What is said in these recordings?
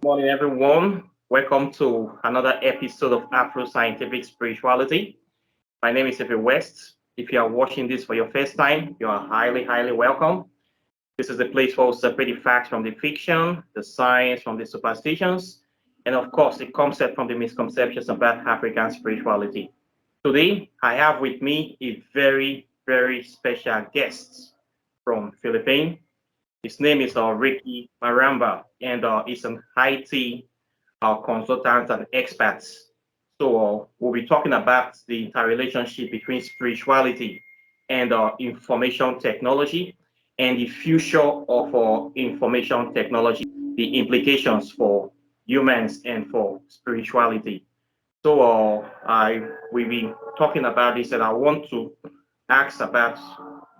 Morning, everyone. Welcome to another episode of Afro Scientific Spirituality. My name is Efe West. If you are watching this for your first time, you are highly welcome. This is a place for separating facts from the fiction, the science from the superstitions, and of course, the concept from the misconceptions about African spirituality. Today, I have with me a very special guest from Philippines. His name is Ricky Maramba, and he's an IT consultant and expert. So we'll be talking about the interrelationship between spirituality and information technology and the future of information technology, the implications for humans and for spirituality. So I we've been talking about this, and I want to ask about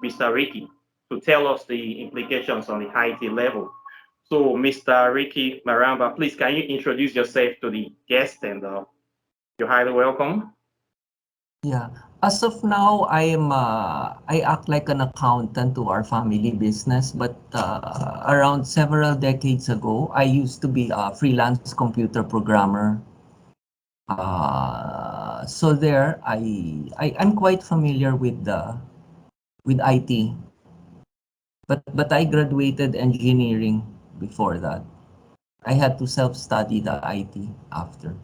Mr. Ricky to tell us the implications on the IT level. So, Mr. Ricky Maramba, please can you introduce yourself to the guest, and you're highly welcome. Yeah. As of now, I act like an accountant to our family business, but around several decades ago, I used to be a freelance computer programmer. So there, I'm quite familiar with with IT, but I graduated engineering before that. I had to self-study the IT after.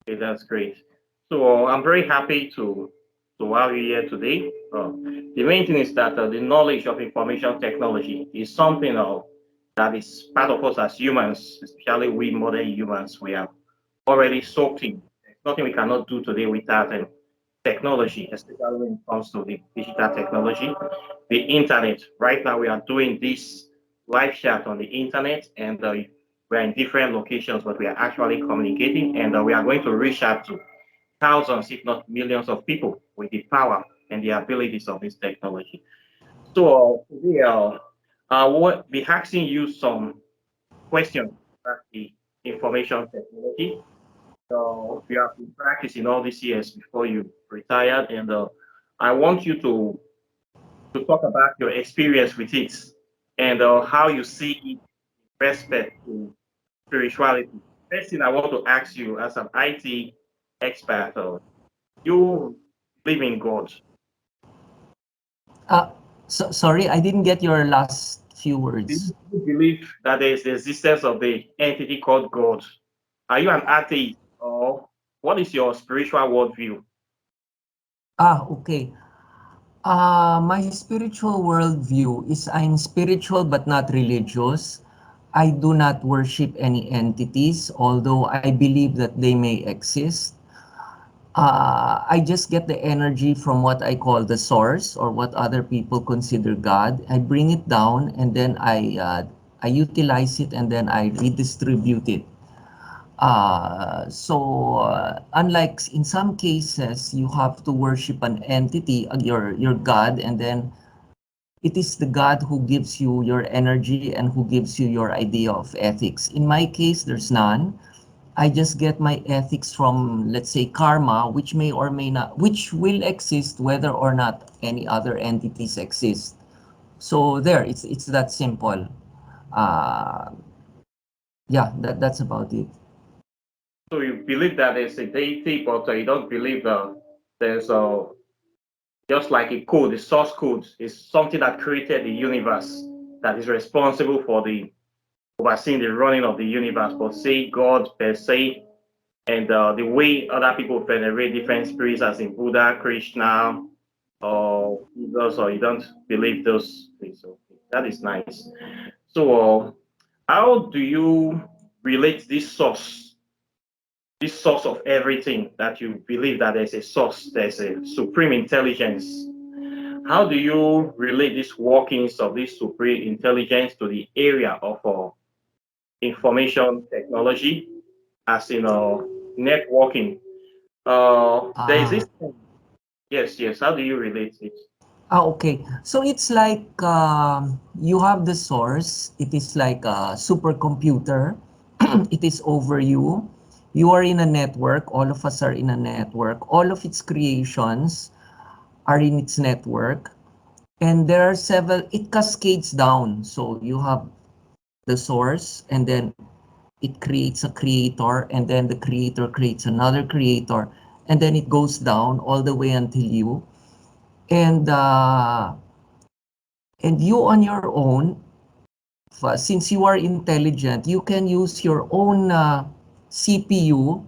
Okay, that's great. So I'm very happy to have you here today. The main thing is that the knowledge of information technology is something that is part of us as humans, especially we modern humans. We are already soaked in. There's nothing we cannot do today without technology, especially when it comes to the digital technology, the internet. Right now, we are doing this live chat on the internet, and we're in different locations, but we are actually communicating, and we are going to reach out to thousands, if not millions, of people with the power and the abilities of this technology. So today, I will be asking you some questions about the information technology. So you have been practicing all these years before you retired, and I want you to talk about your experience with it and how you see it in respect to spirituality. First thing I want to ask you, as an IT expert, you believe in God. Uh, Sorry, I didn't get your last few Do words. you believe that there is the existence of the entity called God? Are you an atheist, or what is your spiritual worldview? Okay. My spiritual worldview is I'm spiritual but not religious. I do not worship any entities, although I believe that they may exist. I just get the energy from what I call the source or what other people consider God. I bring it down and then I utilize it and then I redistribute it. Unlike in some cases, you have to worship an entity, your God, and then it is the God who gives you your energy and who gives you your idea of ethics. In my case, there's none. I just get my ethics from, let's say, karma, which may or may not, which will exist whether or not any other entities exist. So there, it's that simple. Uh, yeah, that's about it. So you believe that there's a deity, but you don't believe there's just like a code, the source code is something that created the universe that is responsible for the overseeing the running of the universe. But say God per se, and the way other people venerate different spirits, as in Buddha, Krishna, or Jesus, or you don't believe those things. So that is nice. So how do you relate this source of everything that you believe that there's a source, there's a supreme intelligence? How do you relate these workings of this supreme intelligence to the area of information technology, as in networking? There is this. Ah, Yes. How do you relate it? okay. So it's like you have the source. It is like a supercomputer. It is over you. You are in a network. All of us are in a network. All of its creations are in its network. And there are several, it cascades down. So you have the source, and then it creates a creator, and then the creator creates another creator, and then it goes down all the way until you. And you on your own, since you are intelligent, you can use your own CPU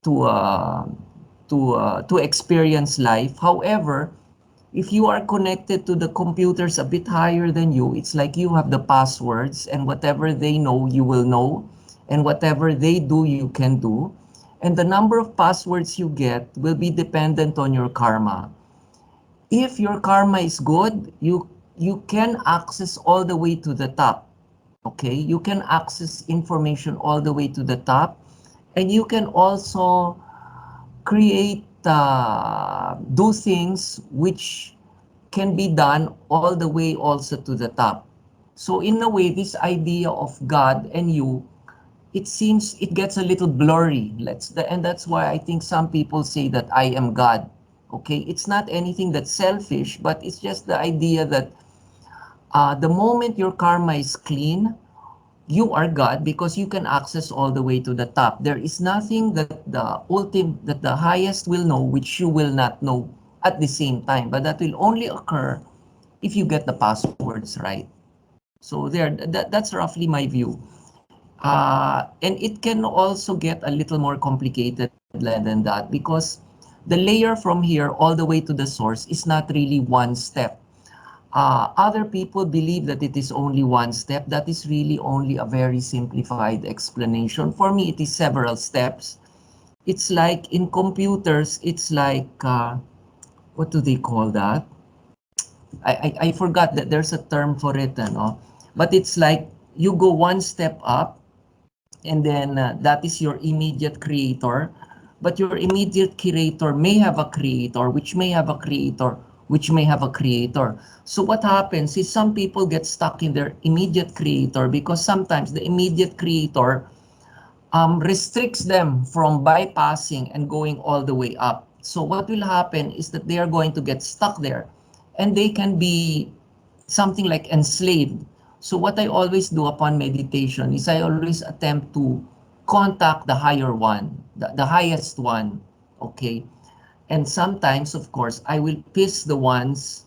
to to experience life. However, if you are connected to the computers a bit higher than you, it's like you have the passwords, and whatever they know, you will know, and whatever they do, you can do. And the number of passwords you get will be dependent on your karma. If your karma is good, you can access all the way to the top. Okay, you can access information all the way to the top, and you can also create do things which can be done all the way also to the top. So in a way, this idea of God and you, it seems it gets a little blurry. And that's why I think some people say that I am God. Okay, it's not anything that's selfish, but it's just the idea that the moment your karma is clean, you are God because you can access all the way to the top. There is nothing that the highest will know which you will not know at the same time. But that will only occur if you get the passwords right. So that's roughly my view. And it can also get a little more complicated than that because the layer from here all the way to the source is not really one step. Other people believe that it is only one step. That is really only a very simplified explanation. For me, it is several steps. It's like in computers, it's like, what do they call that? I forgot that there's a term for it, no? But it's like you go one step up, and then that is your immediate creator. But your immediate creator may have a creator, which may have a creator, which may have a creator. So what happens is some people get stuck in their immediate creator because sometimes the immediate creator restricts them from bypassing and going all the way up. So what will happen is that they are going to get stuck there, and they can be something like enslaved. So what I always do upon meditation is I always attempt to contact the higher one, the highest one, okay? And sometimes, of course, I will piss the ones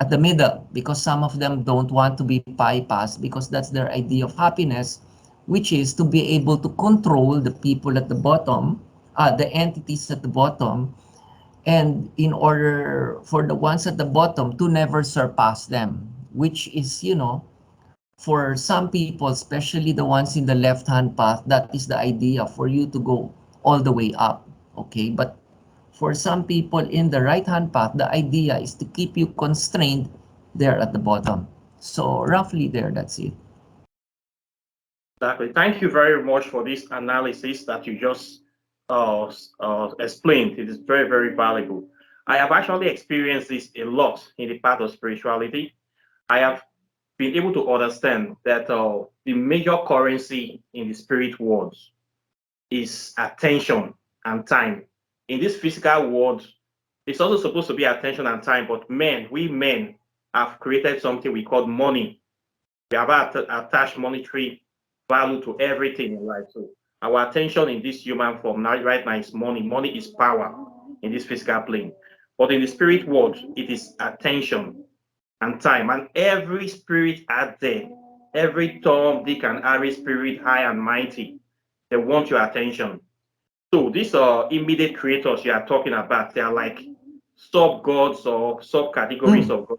at the middle because some of them don't want to be bypassed because that's their idea of happiness, which is to be able to control the people at the bottom, the entities at the bottom, and in order for the ones at the bottom to never surpass them, which is, for some people, especially the ones in the left hand path, that is the idea for you to go all the way up. Okay, but for some people in the right hand path, the idea is to keep you constrained there at the bottom. So roughly there, that's it. Exactly. Thank you very much for this analysis that you just explained. It is very, very valuable. I have actually experienced this a lot in the path of spirituality. I have been able to understand that the major currency in the spirit world is attention and time. In this physical world, it's also supposed to be attention and time, but we men have created something we call money. We have attached monetary value to everything in life. So our attention in this human form now, right now, is money. Money is power in this physical plane. But in the spirit world, it is attention and time. And every spirit out there, every Tom, Dick, and Harry spirit, high and mighty, they want your attention. So these are immediate creators you are talking about. They are like sub gods or sub categories Mm, of God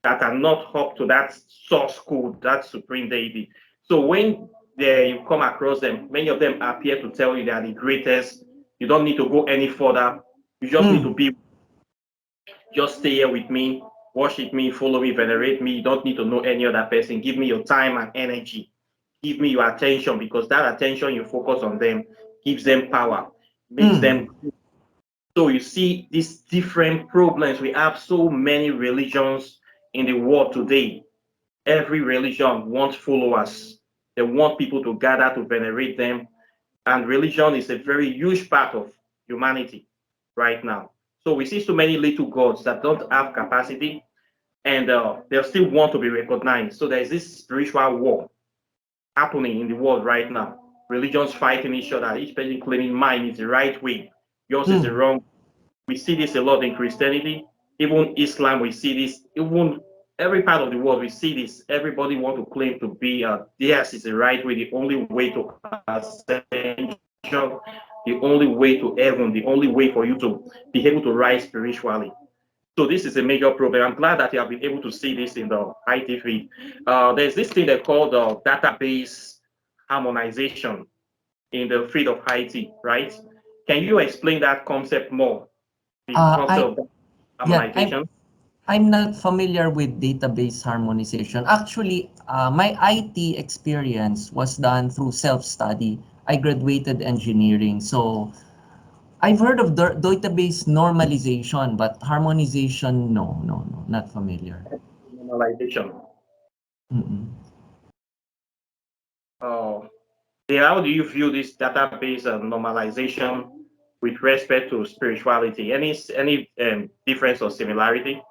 that are not up to that source code, that supreme deity. So when you come across them, many of them appear to tell you they are the greatest. You don't need to go any further. You just need to mm, be, just stay here with me, worship me, follow me, venerate me. You don't need to know any other person. Give me your time and energy. Give me your attention because that attention you focus on them gives them power, makes mm, them. So you see these different problems. We have so many religions in the world today. Every religion wants followers. They want people to gather to venerate them. And religion is a very huge part of humanity right now. So we see so many little gods that don't have capacity and they still want to be recognized. So there is this spiritual war happening in the world right now. Religions fighting each other, each person claiming mine is the right way, yours is the Mm. wrong. We see this a lot in Christianity, even Islam. We see this, even every part of the world. We see this. Everybody want to claim to be theirs is the right way, the only way to ascension, the only way to heaven, the only way for you to be able to rise spiritually. So this is a major problem. I'm glad that you have been able to see this in the IT feed. There's this thing they call the database harmonization in the field of IT, right? Can you explain that concept more? The concept I of yeah, harmonization? I'm not familiar with database harmonization. Actually, my IT experience was done through self-study. I graduated engineering, so I've heard of database normalization, but harmonization, no, no, no, not familiar. Normalization. Mm-mm. Uh, how do you view this database normalization with respect to spirituality? Any difference or similarity?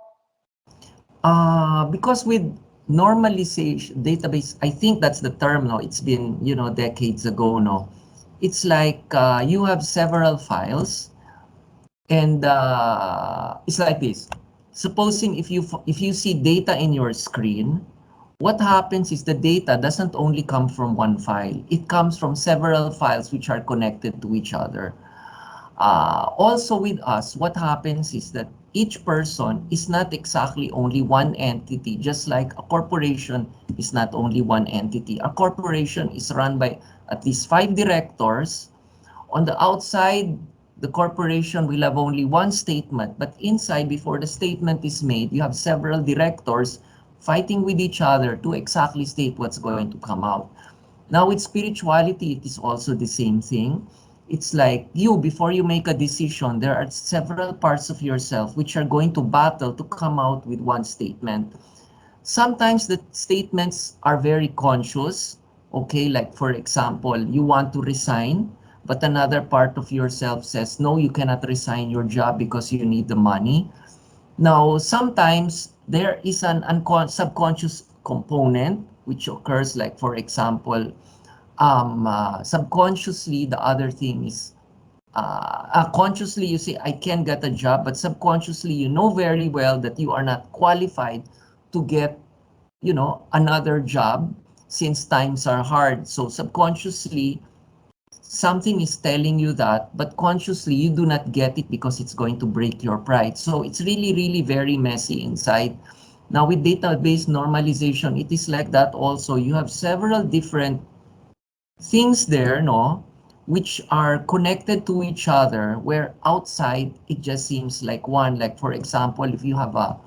Because with normalization database, I think that's the term. No, it's been decades ago. No, it's like you have several files, and it's like this. Supposing if you see data in your screen, what happens is the data doesn't only come from one file. It comes from several files which are connected to each other. Also with us, what happens is that each person is not exactly only one entity, just like a corporation is not only one entity. A corporation is run by at least five directors. On the outside, the corporation will have only one statement, but inside, before the statement is made, you have several directors fighting with each other to exactly state what's going to come out. Now, with spirituality, it is also the same thing. It's like you, before you make a decision, there are several parts of yourself which are going to battle to come out with one statement. Sometimes the statements are very conscious. Okay, like for example, you want to resign, but another part of yourself says, no, you cannot resign your job because you need the money. Now, sometimes there is an subconscious component which occurs, like for example, subconsciously, the other thing is consciously you say, I can get a job, but subconsciously you know very well that you are not qualified to get another job since times are hard. So subconsciously something is telling you that, but consciously you do not get it because it's going to break your pride. So it's really, really very messy inside. Now with database normalization, it is like that also. You have several different things there, no, which are connected to each other, where outside it just seems like one. Like for example, if you have a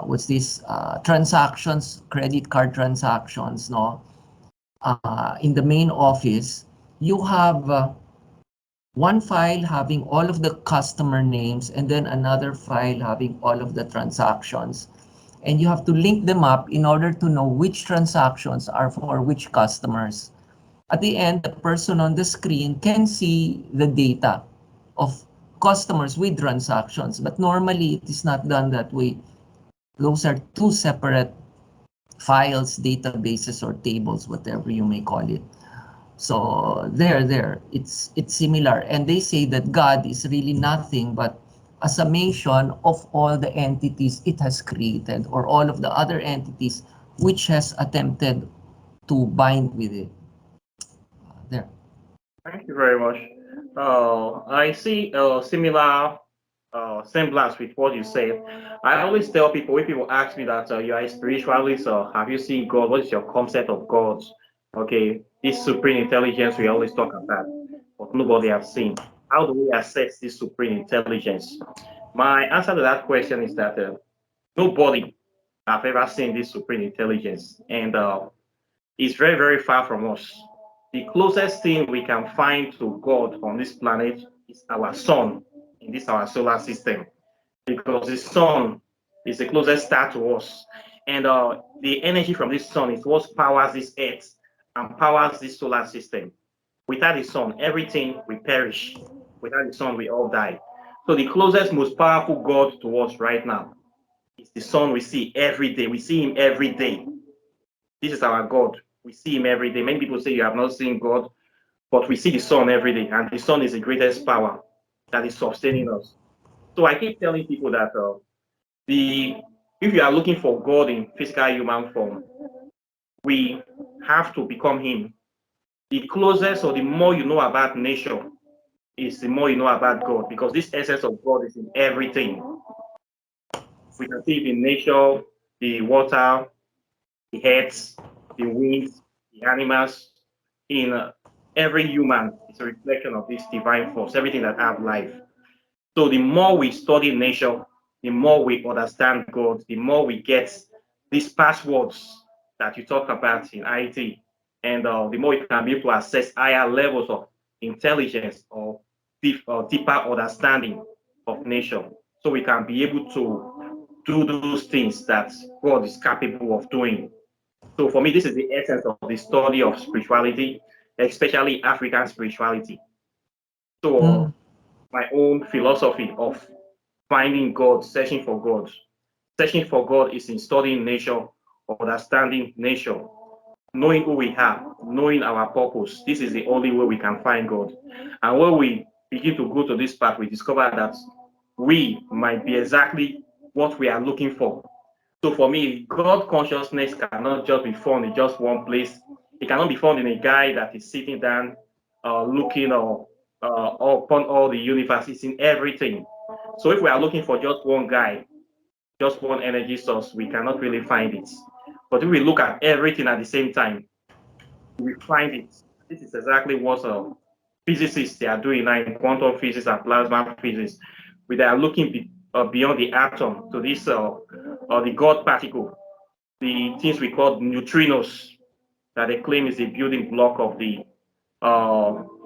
what's this transactions, credit card transactions, no, in the main office, you have one file having all of the customer names and then another file having all of the transactions. And you have to link them up in order to know which transactions are for which customers. At the end, the person on the screen can see the data of customers with transactions, but normally it is not done that way. Those are two separate files, databases, or tables, whatever you may call it. So it's similar. And they say that God is really nothing but a summation of all the entities it has created, or all of the other entities which has attempted to bind with it. There. Thank you very much. I see a similar semblance with what you said. I always tell people when people ask me that you are a spiritualist or have you seen God? What is your concept of God? Okay, this supreme intelligence we always talk about, but nobody has seen. How do we assess this supreme intelligence? My answer to that question is that nobody have ever seen this supreme intelligence, and it's very, very far from us. The closest thing we can find to God on this planet is our sun in this our solar system, because the sun is the closest star to us, and the energy from this sun is what powers this earth and powers this solar system. Without the sun, everything will perish. Without the sun, we all die. So the closest, most powerful God to us right now is the sun we see every day. We see him every day. This is our God. We see him every day. Many people say you have not seen God, but we see the sun every day, and the sun is the greatest power that is sustaining us. So I keep telling people that the if you are looking for God in physical human form, we have to become Him. The closest or the more you know about nature is the more you know about God, because this essence of God is in everything. We can see it in nature, the water, the earth, the winds, the animals, in every human. It's a reflection of this divine force, everything that have life. So the more we study nature, the more we understand God, the more we get these passwords that you talk about in IT, and the more we can be able to access higher levels of intelligence or deeper understanding of nature. So we can be able to do those things that God is capable of doing. So for me, this is the essence of the study of spirituality, especially African spirituality. So Mm. my own philosophy of finding God, searching for God. Searching for God is in studying nature, understanding nature, knowing who we are, knowing our purpose. This is the only way we can find God. And when we begin to go to this path, we discover that we might be exactly what we are looking for. So for me, God consciousness cannot just be found in just one place. It cannot be found in a guy that is sitting down, looking upon all the universe. It's in everything. So if we are looking for just one guy, just one energy source, we cannot really find it. But if we look at everything at the same time, we find it. This is exactly what physicists they are doing now in quantum physics and plasma physics. They are looking beyond the atom to this the God particle, the things we call neutrinos, that they claim is the building block of the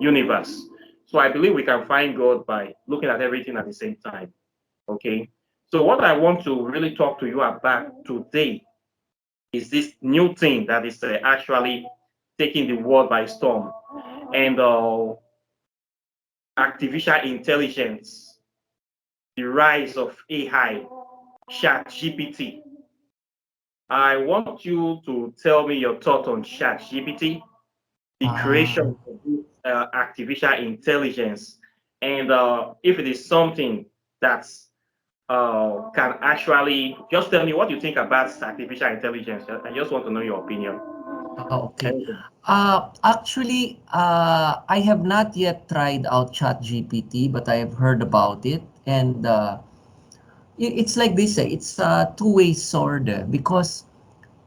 universe. So I believe we can find God by looking at everything at the same time. Okay. So what I want to really talk to you about today is this new thing that is actually taking the world by storm, and artificial intelligence, the rise of AI, Chat GPT. I want you to tell me your thought on Chat GPT, the Uh, creation of this artificial intelligence, and if it is something that's can actually just tell me what you think about artificial intelligence. I just want to know your opinion. okay. Anything. I have not yet tried out ChatGPT, but I have heard about it, and it's like this. It's a two-way sword because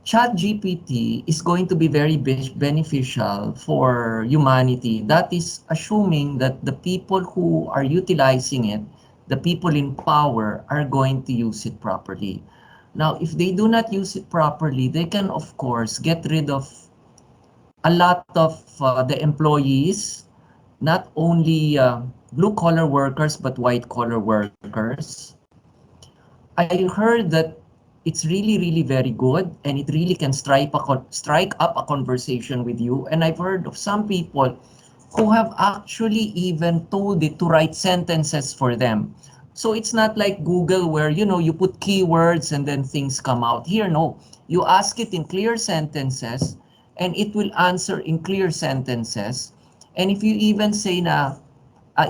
ChatGPT is going to be very beneficial for humanity. That is assuming that the people who are utilizing it, the people in power, are going to use it properly. Now, if they do not use it properly, they can, of course, get rid of a lot of the employees, not only blue collar workers, but white collar workers. I heard that it's really very good, and it really can strike up a conversation with you. And I've heard of some people who have actually even told it to write sentences for them. So it's not like Google where you put keywords and then things come out. Here, no. You ask it in clear sentences and it will answer in clear sentences. And if you even say na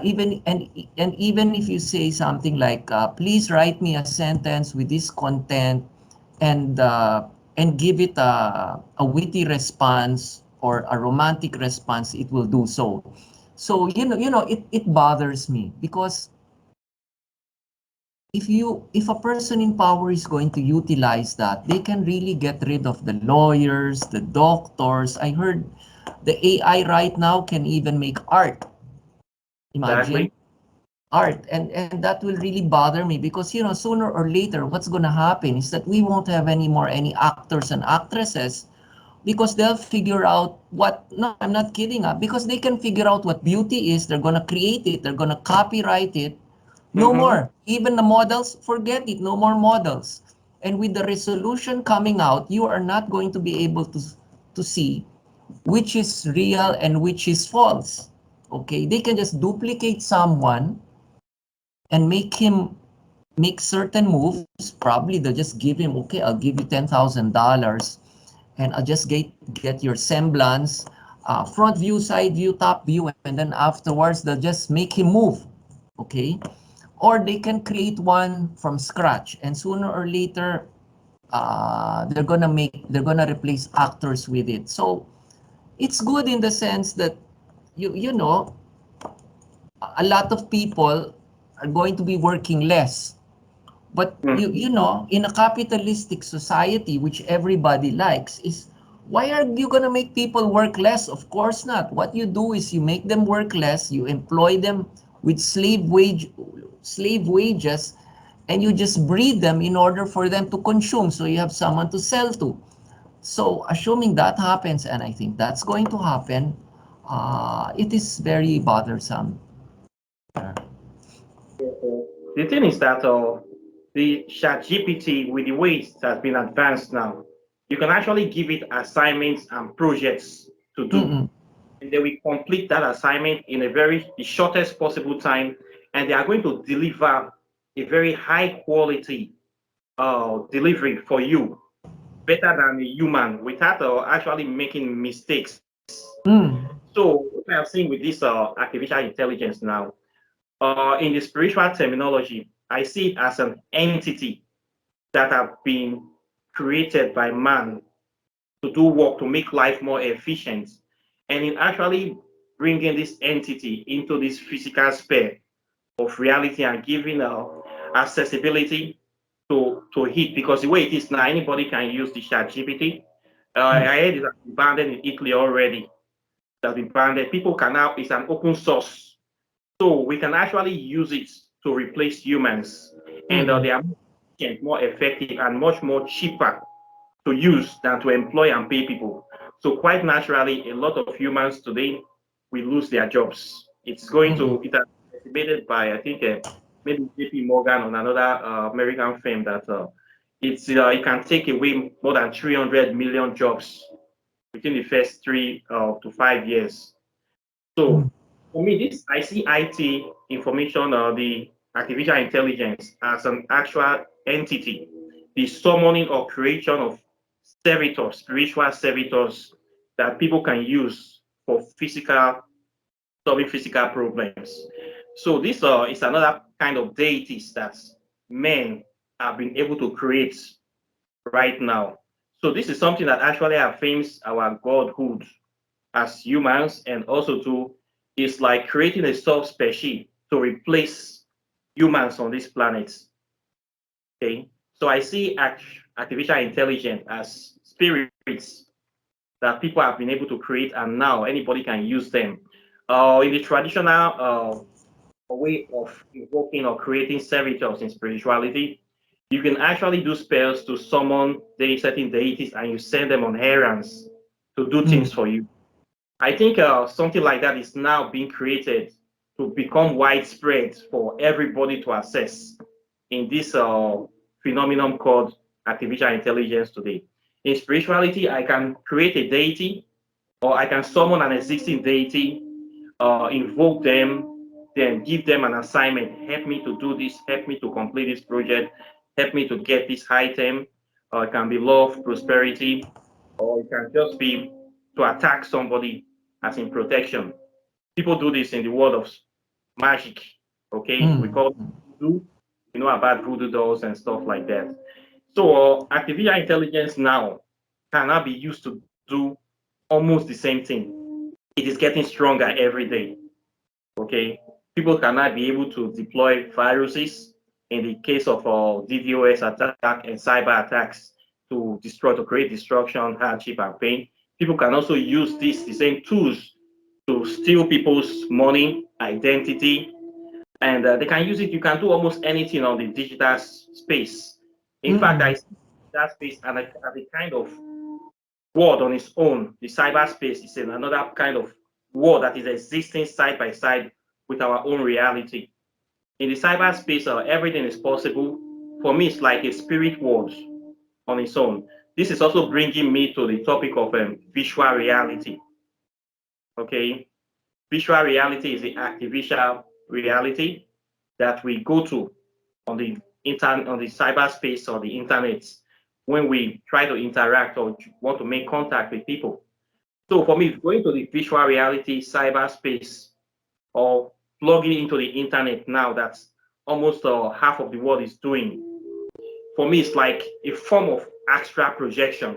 even and even if you say something like please write me a sentence with this content, and give it a witty response or a romantic response, it will do so. So it bothers me because if a person in power is going to utilize that, they can really get rid of the lawyers, the doctors. I heard the AI right now can even make art. Imagine Exactly. art, and that will really bother me because sooner or later what's going to happen is that we won't have any actors and actresses because they'll figure out what. No, I'm not kidding, because they can figure out what beauty is. They're going to create it, they're going to copyright it. No Mm-hmm. more, even the models, forget it, no more models. And with the resolution coming out, you are not going to be able to see which is real and which is false. Okay, they can just duplicate someone and make him make certain moves. Probably they'll just give him, okay, I'll give you $10,000, and I'll just get your semblance, front view, side view, top view, and then afterwards they'll just make him move. Okay, or they can create one from scratch, and sooner or later they're gonna replace actors with it. So it's good in the sense that you know a lot of people are going to be working less. But you know, in a capitalistic society, which everybody likes, is why are you gonna make people work less? Of course not. What you do is you make them work less, you employ them with slave wages, and you just breed them in order for them to consume. So you have someone to sell to. So assuming that happens, and I think that's going to happen, it is very bothersome. The thing is that the chat GPT, with the way it has been advanced now, you can actually give it assignments and projects to do. Mm-mm. And they will complete that assignment in the shortest possible time, and they are going to deliver a very high quality delivery for you, better than a human, without actually making mistakes. Mm. So what I have seen with this artificial intelligence now, in the spiritual terminology, I see it as an entity that have been created by man to do work to make life more efficient, and in actually bringing this entity into this physical sphere of reality and giving accessibility to it, because the way it is now, anybody can use the chat GPT. Mm. I heard it's banned in Italy already. That's been banned. People can now, it's an open source. So we can actually use it to replace humans. And Mm. they are more effective and much more cheaper to use than to employ and pay people. So quite naturally, a lot of humans today will lose their jobs. Mm. It has been estimated by, I think, maybe JP Morgan on another American firm that it can take away more than 300 million jobs within the first 3 to 5 years. Mm. So for me, this I see IT information or the artificial intelligence as an actual entity, the summoning or creation of servitors, spiritual servitors that people can use for solving physical problems. So this is another kind of deities that men have been able to create right now. So this is something that actually affirms our godhood as humans, and also to is like creating a subspecies to replace humans on this planet. Okay, so I see artificial intelligence as spirits that people have been able to create, and now anybody can use them. In the traditional way of invoking or creating servitors in spirituality, you can actually do spells to summon certain deities, and you send them on errands to do things Mm. for you. I think something like that is now being created to become widespread for everybody to access in this phenomenon called artificial intelligence today. In spirituality, I can create a deity, or I can summon an existing deity, invoke them, then give them an assignment. Help me to do this, help me to complete this project, help me to get this item. It can be love, prosperity, or it can just be to attack somebody as in protection. People do this in the world of magic. Okay, we Mm. call it voodoo. You know about voodoo dolls and stuff like that. So artificial intelligence now cannot be used to do almost the same thing. It is getting stronger every day. Okay, people cannot be able to deploy viruses in the case of DDoS attack and cyber attacks to create destruction, hardship, and pain. People can also use the same tools to steal people's money, identity, and they can use it. You can do almost anything on the digital space. In fact, I Mm. see that space and as a kind of world on its own. The cyberspace is another kind of world that is existing side by side with our own reality. In the cyberspace, everything is possible. For me, it's like a spirit world on its own. This is also bringing me to the topic of visual reality. Okay, visual reality is the artificial reality that we go to on the cyberspace or the internet when we try to interact or want to make contact with people. So for me, going to the virtual reality, cyberspace, or plugging into the internet now, that's almost half of the world is doing. For me, it's like a form of astral projection,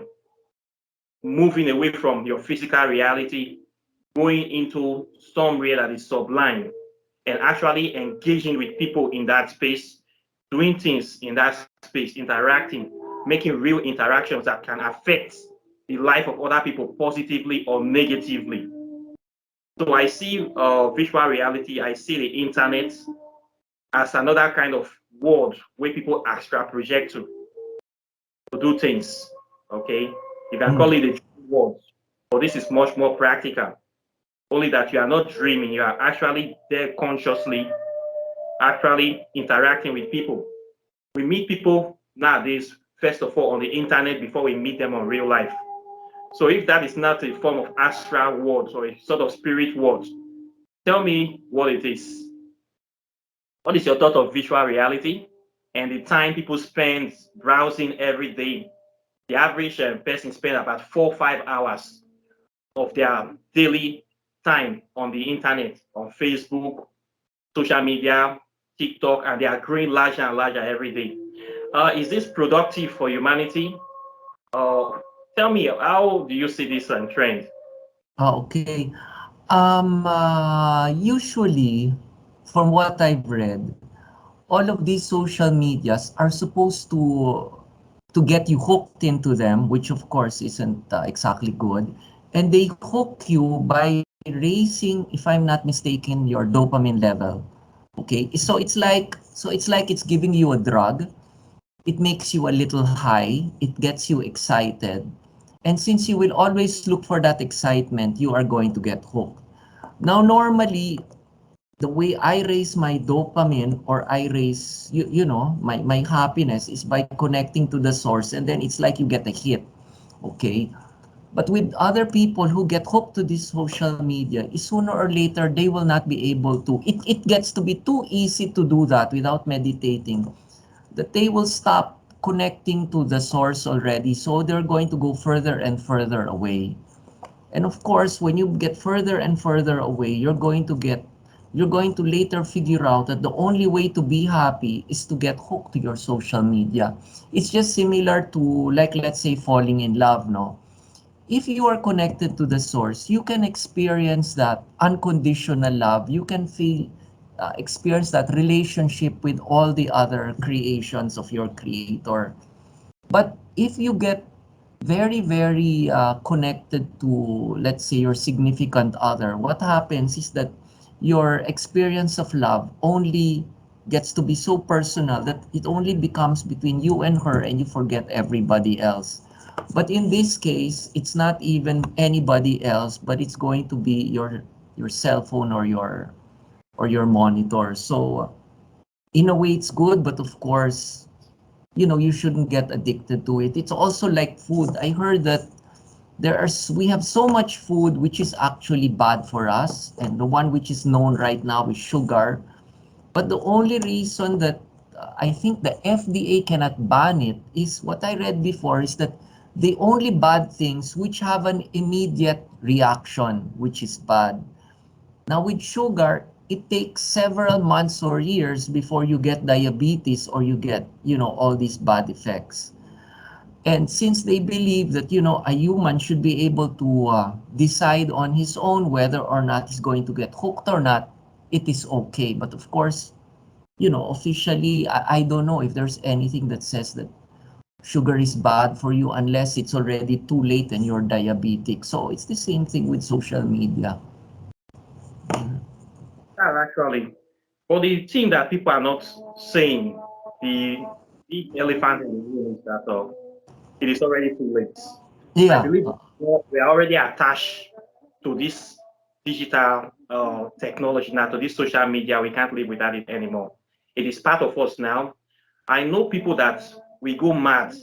moving away from your physical reality, going into somewhere that is sublime, and actually engaging with people in that space, doing things in that space, interacting, making real interactions that can affect the life of other people positively or negatively. So I see virtual reality, I see the internet as another kind of world where people astral project to do things. Okay, you can call Mm. it a dream world, but this is much more practical. Only that you are not dreaming, you are actually there consciously, actually interacting with people. We meet people nowadays, first of all, on the internet before we meet them on real life. So if that is not a form of astral world or a sort of spirit world, tell me what it is. What is your thought of virtual reality and the time people spend browsing every day? The average person spends about 4 or 5 hours of their daily time on the internet, on Facebook, social media, TikTok, and they are growing larger and larger every day. Is this productive for humanity? Uh, Tell me, how do you see this trend? Okay. Usually, from what I've read, all of these social medias are supposed to get you hooked into them, which of course isn't exactly good. And they hook you by raising, if I'm not mistaken, your dopamine level. Okay, so it's like it's giving you a drug. It makes you a little high. It gets you excited. And since you will always look for that excitement, you are going to get hooked. Now, normally, the way I raise my dopamine or I raise, my happiness is by connecting to the source, and then it's like you get a hit. Okay. But with other people who get hooked to this social media, sooner or later they will not be able to. It gets to be too easy to do that without meditating, that they will stop connecting to the source already. So they're going to go further and further away. And of course, when you get further and further away, you're going to later figure out that the only way to be happy is to get hooked to your social media. It's just similar to, like, let's say, falling in love, no? If you are connected to the source, you can experience that unconditional love. You can experience that relationship with all the other creations of your creator. But if you get very, very connected to, let's say, your significant other, what happens is that your experience of love only gets to be so personal that it only becomes between you and her, and you forget everybody else. But in this case, it's not even anybody else, but it's going to be your cell phone or your monitor. So in a way, it's good, but of course, you shouldn't get addicted to it. It's also like food. I heard that we have so much food which is actually bad for us, and the one which is known right now is sugar. But the only reason that I think the FDA cannot ban it is what I read before, is that they only ban things which have an immediate reaction, which is bad. Now with sugar, it takes several months or years before you get diabetes or you get, all these bad effects. And since they believe that, a human should be able to decide on his own whether or not he's going to get hooked or not, it is okay. But of course, officially, I don't know if there's anything that says that sugar is bad for you unless it's already too late and you're diabetic. So it's the same thing with social media. Yeah, actually, but the thing that people are not saying, the big elephant in the room is that it is already too late. I Yeah. believe we are already attached to this digital technology now, to this social media. We can't live without it anymore. It is part of us now. I know people that we go mad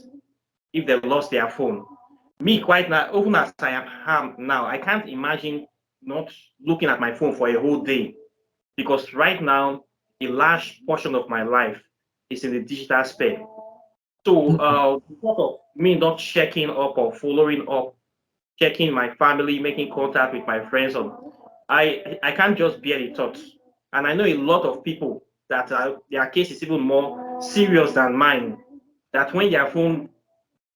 if they lost their phone. Me, quite now, even as I am now, I can't imagine not looking at my phone for a whole day, because right now, a large portion of my life is in the digital sphere. So Mm-mm. because of me not checking up or following up, checking my family, making contact with my friends, or I can't just bear the thoughts. And I know a lot of people that their case is even more serious than mine. That when their phone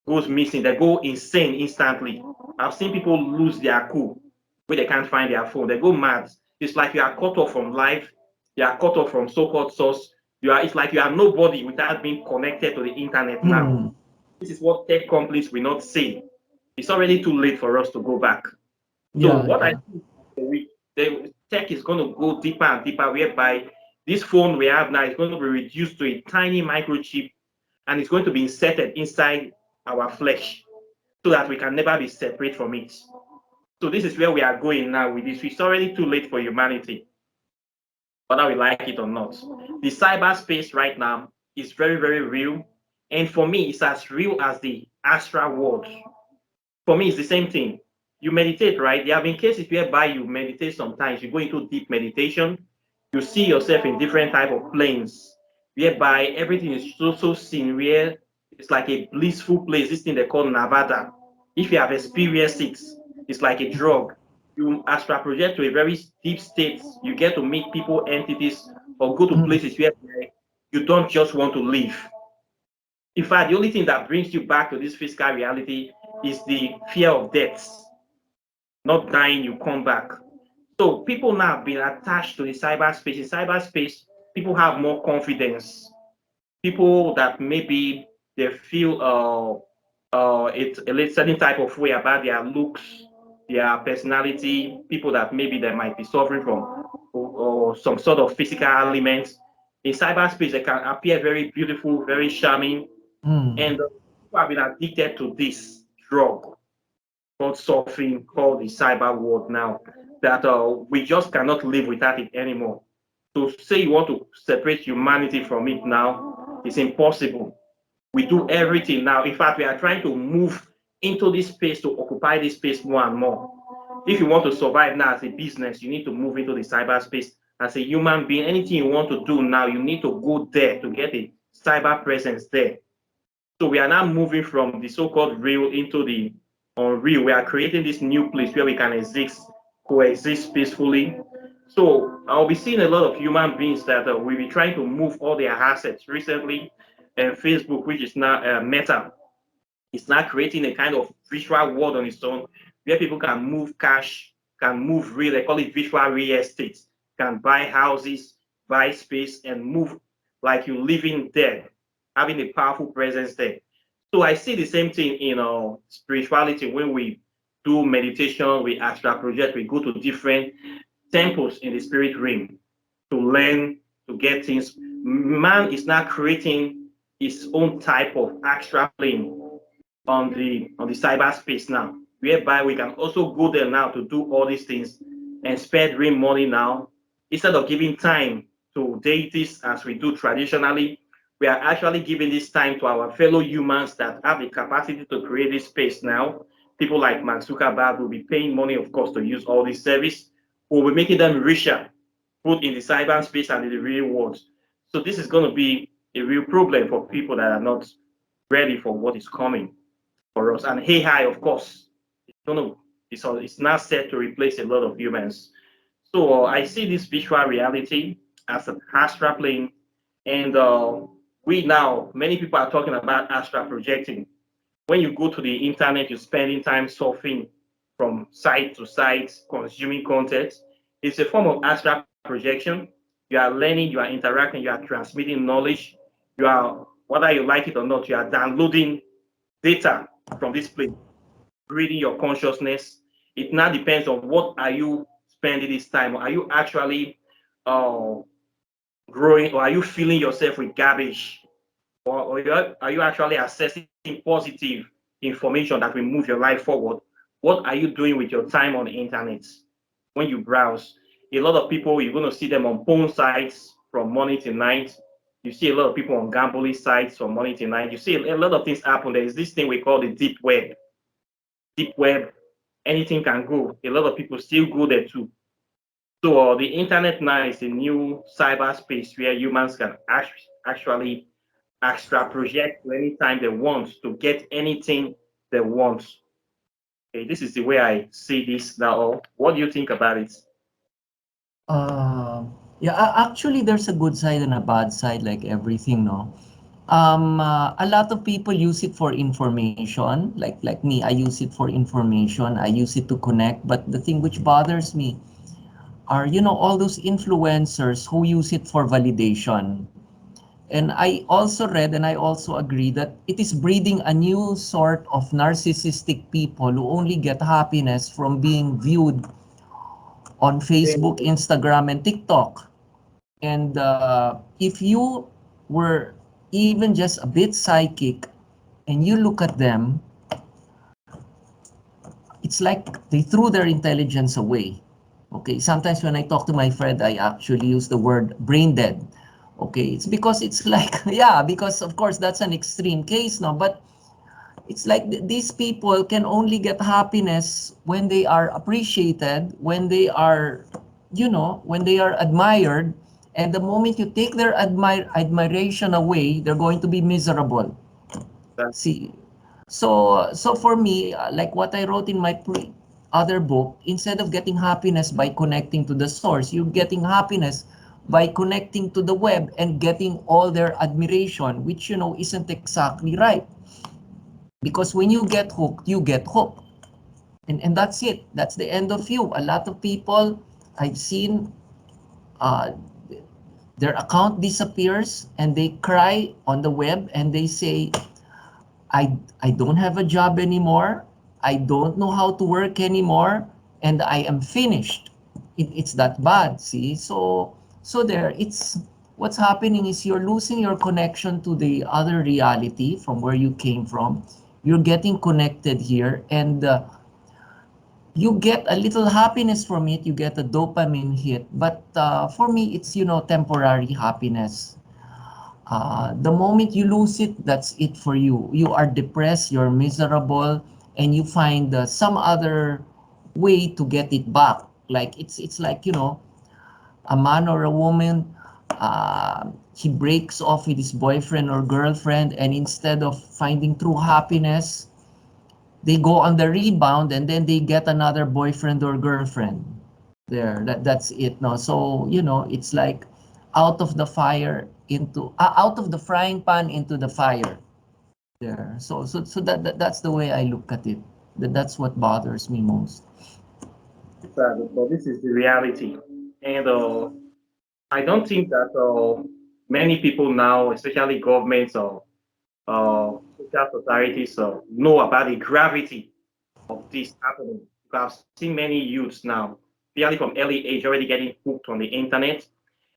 goes missing, they go insane instantly. I've seen people lose their cool when they can't find their phone. They go mad. It's like you are cut off from life. You are cut off from so-called source. It's like you are nobody without being connected to the internet now. Mm. This is what tech companies will not say. It's already too late for us to go back. So Yeah, what I yeah. think the tech is going to go deeper and deeper, whereby this phone we have now is going to be reduced to a tiny microchip, and it's going to be inserted inside our flesh so that we can never be separate from it. So this is where we are going now with this. It's already too late for humanity, whether we like it or not. The cyberspace right now is very, very real. And for me, it's as real as the astral world. For me, it's the same thing. You meditate, right? There have been cases whereby you meditate sometimes, you go into deep meditation, you see yourself in different type of planes, whereby everything is so seen, where it's like a blissful place, this thing they call Navada. If you have experienced it, it's like a drug. You astral project to a very deep state, you get to meet people, entities, or go to Mm. places where you don't just want to live. In fact, the only thing that brings you back to this physical reality is the fear of death. Not dying, you come back. So people now have been attached to the cyberspace. In cyberspace, people have more confidence. People that maybe they feel it's a certain type of way about their looks, their personality. People that maybe they might be suffering from or some sort of physical ailments. In cyberspace, they can appear very beautiful, very charming, Mm. and people have been addicted to this drug called surfing, called the cyber world now, that we just cannot live without it anymore. To say you want to separate humanity from it now is impossible. We do everything now. In fact, we are trying to move into this space to occupy this space more and more. If you want to survive now as a business, you need to move into the cyberspace. As a human being, anything you want to do now, you need to go there to get a cyber presence there. So we are now moving from the so-called real into the unreal. We are creating this new place where we can coexist peacefully. So I'll be seeing a lot of human beings that will be trying to move all their assets recently. And Facebook, which is now Meta, is now creating a kind of virtual world on its own where people can move cash, can move real, they call it virtual real estate, can buy houses, buy space, and move like you living there, having a powerful presence there. So I see the same thing in spirituality. When we do meditation, we astral project, we go to different temples in the spirit realm to learn, to get things. Man is now creating his own type of astral plane on the cyberspace now, whereby we can also go there now to do all these things and spend real money now instead of giving time to deities as we do traditionally. We are actually giving this time to our fellow humans that have the capacity to create this space now. People like Mark Zuckerberg will be paying money, of course, to use all this service. We'll be making them richer, both in the cyberspace and in the real world. So this is going to be a real problem for people that are not ready for what is coming for us. And AI, of course, it's gonna it's now set to replace a lot of humans. So I see this virtual reality as an astral plane, and we now many people are talking about astral projecting. When you go to the internet, you're spending time surfing from site to site, consuming content. It's a form of astral projection. You are learning, you are interacting, you are transmitting knowledge. You are, whether you like it or not, you are downloading data from this place, reading your consciousness. It now depends on what are you spending this time. Are you actually uh, growing, or are you filling yourself with garbage, or are you actually accessing positive information that will move your life forward? What are you doing with your time on the internet when you browse? A lot of people, you're going to see them on porn sites from morning to night. You see a lot of people on gambling sites from morning to night. You see a lot of things happen. There is this thing we call the deep web. Deep web, anything can go. A lot of people still go there too. So the internet now is a new cyberspace where humans can actually extra project anytime they want to get anything they want. Okay, this is the way I see this now. What do you think about it? Uh, yeah, actually, there's a good side and a bad side, like everything, no? A lot of people use it for information, like me. I use it for information. I use it to connect. But the thing which bothers me are, all those influencers who use it for validation. And I also read and I also agree that it is breeding a new sort of narcissistic people who only get happiness from being viewed on Facebook, Instagram, and TikTok. And if you were even just a bit psychic and you look at them, it's like they threw their intelligence away. Okay, sometimes when I talk to my friend, I actually use the word brain dead. Okay, it's because it's like, yeah, because of course that's an extreme case now, but it's like these people can only get happiness when they are appreciated, when they are, when they are admired. And the moment you take their admiration away, they're going to be miserable. That, See, so for me, like what I wrote in my other book, instead of getting happiness by connecting to the source, you're getting happiness by connecting to the web and getting all their admiration, which isn't exactly right. Because when you get hooked, you get hooked. And that's it. That's the end of you. A lot of people I've seen, uh, their account disappears and they cry on the web and they say, I don't have a job anymore. I don't know how to work anymore, and I am finished. It's that bad, see? So there, it's what's happening is you're losing your connection to the other reality from where you came from. You're getting connected here, and you get a little happiness from it. You get a dopamine hit, but for me, it's temporary happiness. The moment you lose it, that's it for you. You are depressed, you're miserable, and you find some other way to get it back. Like it's like a man or a woman, he breaks off with his boyfriend or girlfriend, and instead of finding true happiness, they go on the rebound, and then they get another boyfriend or girlfriend. There, that's it. No, so it's like out of the fire into out of the frying pan into the fire. There, so that's the way I look at it. That's what bothers me most. but this is the reality. And I don't think that many people now, especially governments or social societies, know about the gravity of this happening. I've seen many youths now, really from early age, already getting hooked on the internet,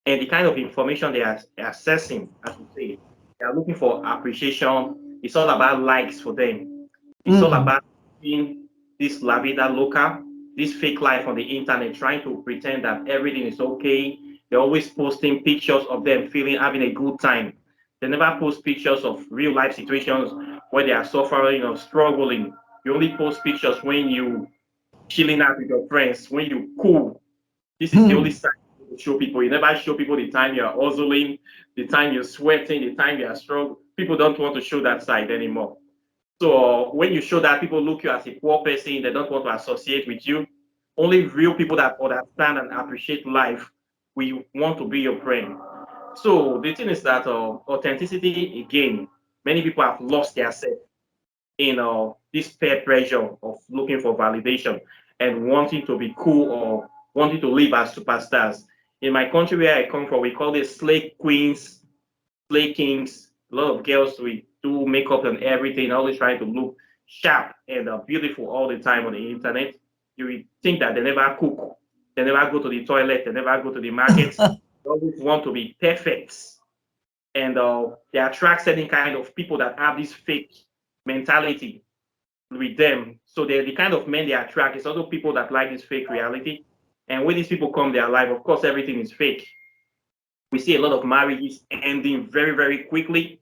and the kind of information they are accessing, as we say, they are looking for appreciation. It's all about likes for them. It's all Mm-mm. about being this la vida loca, this fake life on the internet, trying to pretend that everything is okay. They're always posting pictures of them feeling having a good time. They never post pictures of real life situations where they are suffering or struggling. You only post pictures when you chilling out with your friends, when you cool. This is the only Mm. side you show people. You never show people the time you're hustling, the time you're sweating, the time you're struggling. People don't want to show that side anymore. So when you show that, people look you as a poor person. They don't want to associate with you. Only real people that understand and appreciate life will want to be your friend. So the thing is that authenticity again, many people have lost their self in this peer pressure of looking for validation and wanting to be cool or wanting to live as superstars. In my country where I come from, we call this slay queens, slay kings. A lot of girls we do makeup and everything, always trying to look sharp and beautiful all the time on the internet. You would think that they never cook, they never go to the toilet, they never go to the market. They always want to be perfect, and they attract certain kind of people that have this fake mentality with them. So they're the kind of men they attract. It's also people that like this fake reality. And when these people come their life, of course, everything is fake. We see a lot of marriages ending very, very quickly,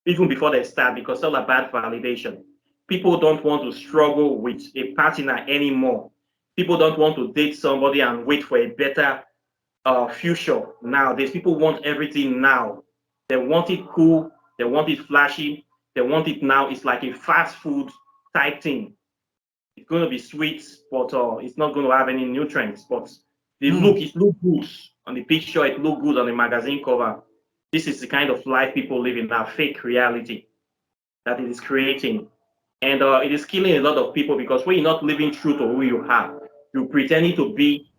even before they start, because it's all about validation. People don't want to struggle with a partner anymore. People don't want to date somebody and wait for a better future nowadays. People want everything now. They want it cool. They want it flashy. They want it now. It's like a fast food type thing. It's going to be sweet, but it's not going to have any nutrients. But the look, Mm. it look good on the picture. It look good on the magazine cover. This is the kind of life people live in now, fake reality that it is creating. And it is killing a lot of people because when you're not living true to who you are, you're pretending to be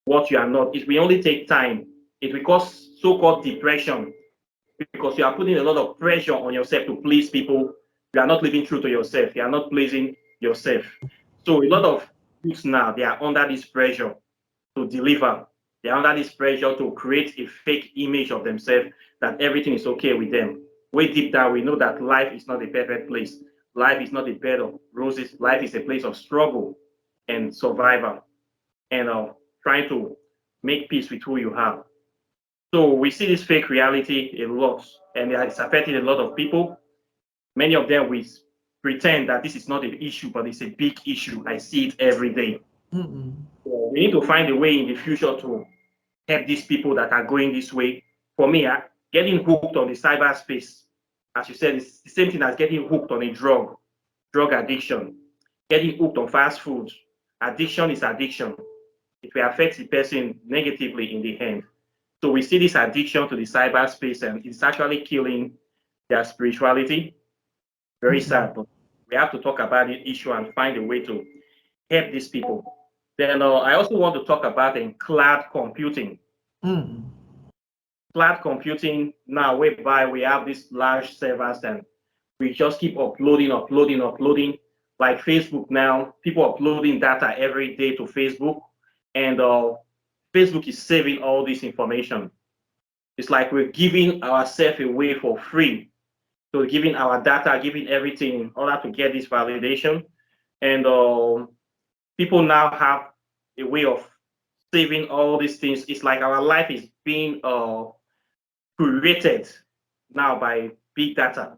what you are not. It will only take time. It will cause so-called depression because you are putting a lot of pressure on yourself to please people. You are not living true to yourself. You are not pleasing yourself. So a lot of youths now, they are under this pressure to deliver. They are under this pressure to create a fake image of themselves that everything is okay with them. Way deep down, we know that life is not a perfect place. Life is not a bed of roses. Life is a place of struggle and survival and trying to make peace with who you are. So we see this fake reality a lot, and it's affecting a lot of people. Many of them will pretend that this is not an issue, but it's a big issue. I see it every day. Mm. So we need to find a way in the future to help these people that are going this way. For me, getting hooked on the cyberspace, as you said, it's the same thing as getting hooked on a drug addiction, getting hooked on fast food. Addiction is addiction. It will affect the person negatively in the end. So we see this addiction to the cyberspace, and it's actually killing their spirituality. Very Mm. sad, but we have to talk about the issue and find a way to help these people. Then I also want to talk about cloud computing. Mm. Cloud computing now, whereby we have these large servers and we just keep uploading. Like Facebook now, people uploading data every day to Facebook, and Facebook is saving all this information. It's like we're giving ourselves away for free. So giving our data, giving everything in order to get this validation. And people now have a way of saving all these things. It's like our life is being curated now by big data.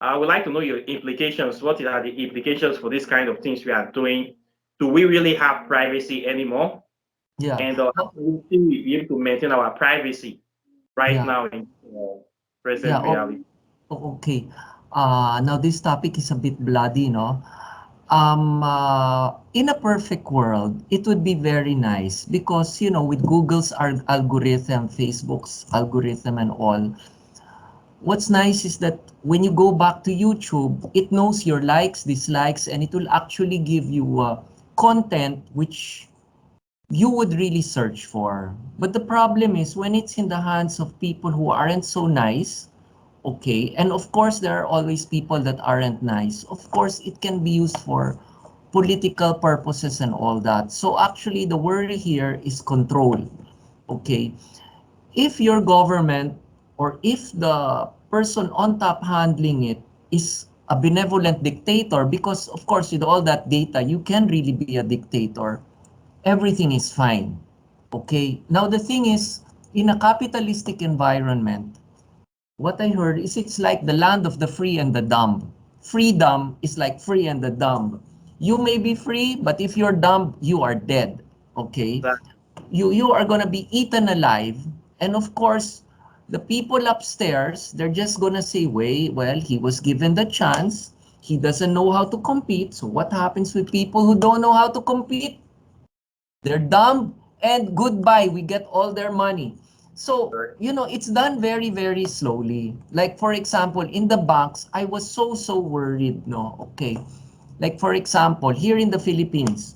I would like to know your implications. What are the implications for this kind of things we are doing? Do we really have privacy anymore? Yeah. And how can we be able to maintain our privacy right Yeah. now in Yeah. present reality? Okay. Now this topic is a bit bloody, no? In a perfect world, it would be very nice because, with Google's algorithm, Facebook's algorithm and all, what's nice is that when you go back to YouTube, it knows your likes, dislikes, and it will actually give you content which you would really search for. But the problem is when it's in the hands of people who aren't so nice, okay, and of course there are always people that aren't nice. Of course, it can be used for political purposes and all that. So actually, the worry here is control. Okay, if your government or if the person on top handling it is a benevolent dictator, because of course with all that data you can really be a dictator, everything is fine. Okay, now the thing is, in a capitalistic environment, what I heard is it's like the land of the free and the dumb. Freedom is like free and the dumb. You may be free, but if you're dumb, you are dead. Okay? That You are gonna be eaten alive. And of course, the people upstairs, they're just gonna say, wait, well, he was given the chance. He doesn't know how to compete. So what happens with people who don't know how to compete? They're dumb and goodbye. We get all their money. So, it's done very, very slowly. Like, for example, in the banks, I was so worried, no? Okay. Like, for example, here in the Philippines,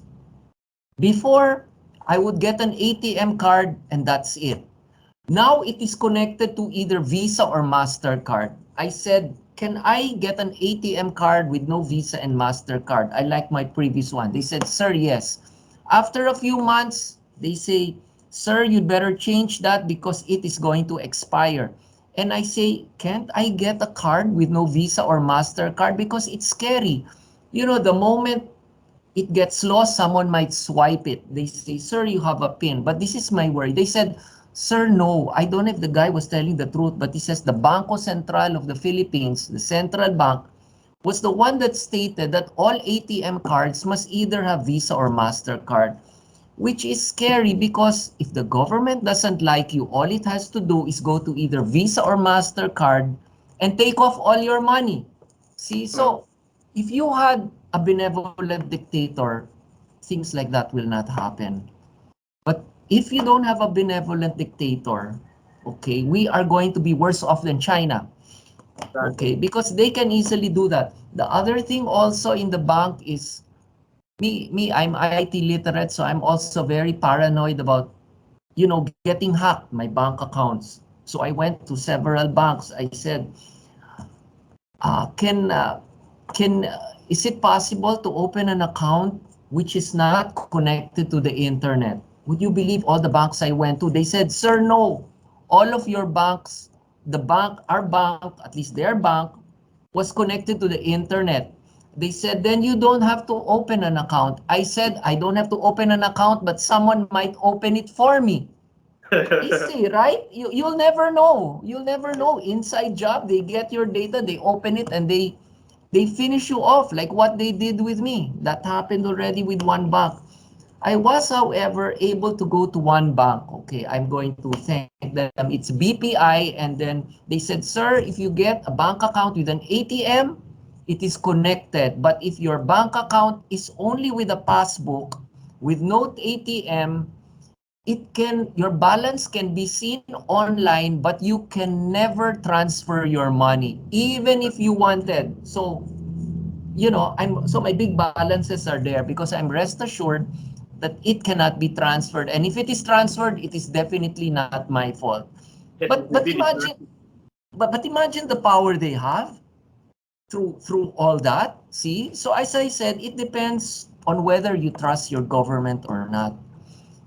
before, I would get an ATM card and that's it. Now it is connected to either Visa or MasterCard. I said, can I get an ATM card with no Visa and MasterCard? I like my previous one. They said, sir, yes. After a few months, they say, sir, you'd better change that because it is going to expire. And I say, can't I get a card with no Visa or MasterCard? Because it's scary. The moment it gets lost, someone might swipe it. They say, sir, you have a pin. But this is my worry. They said, sir, no. I don't know if the guy was telling the truth, but he says the Banco Central of the Philippines, the central bank, was the one that stated that all ATM cards must either have Visa or MasterCard, which is scary because if the government doesn't like you, all it has to do is go to either Visa or MasterCard and take off all your money. See, Mm. so if you had a benevolent dictator, things like that will not happen. But if you don't have a benevolent dictator, okay, we are going to be worse off than China, okay, Exactly. because they can easily do that. The other thing also in the bank is I'm IT literate, so I'm also very paranoid about, getting hacked, my bank accounts. So I went to several banks. I said, uh, can uh, can is it possible to open an account which is not connected to the internet? Would you believe all the banks I went to? They said, sir, no. All of your banks, our bank, at least their bank, was connected to the internet. They said, then you don't have to open an account. I said, I don't have to open an account, but someone might open it for me. Easy, right? You'll never know. You'll never know. Inside job, they get your data, they open it, and they finish you off like what they did with me. That happened already with one bank. I was, however, able to go to one bank. Okay, I'm going to thank them. It's BPI, and then they said, sir, if you get a bank account with an ATM, it is connected. But if your bank account is only with a passbook, with no ATM, your balance can be seen online, but you can never transfer your money even if you wanted. So my big balances are there because I'm rest assured that it cannot be transferred, and if it is transferred, it is definitely not my fault. It but will but be imagine the but imagine the power they have through all that. See, so as I said, it depends on whether you trust your government or not.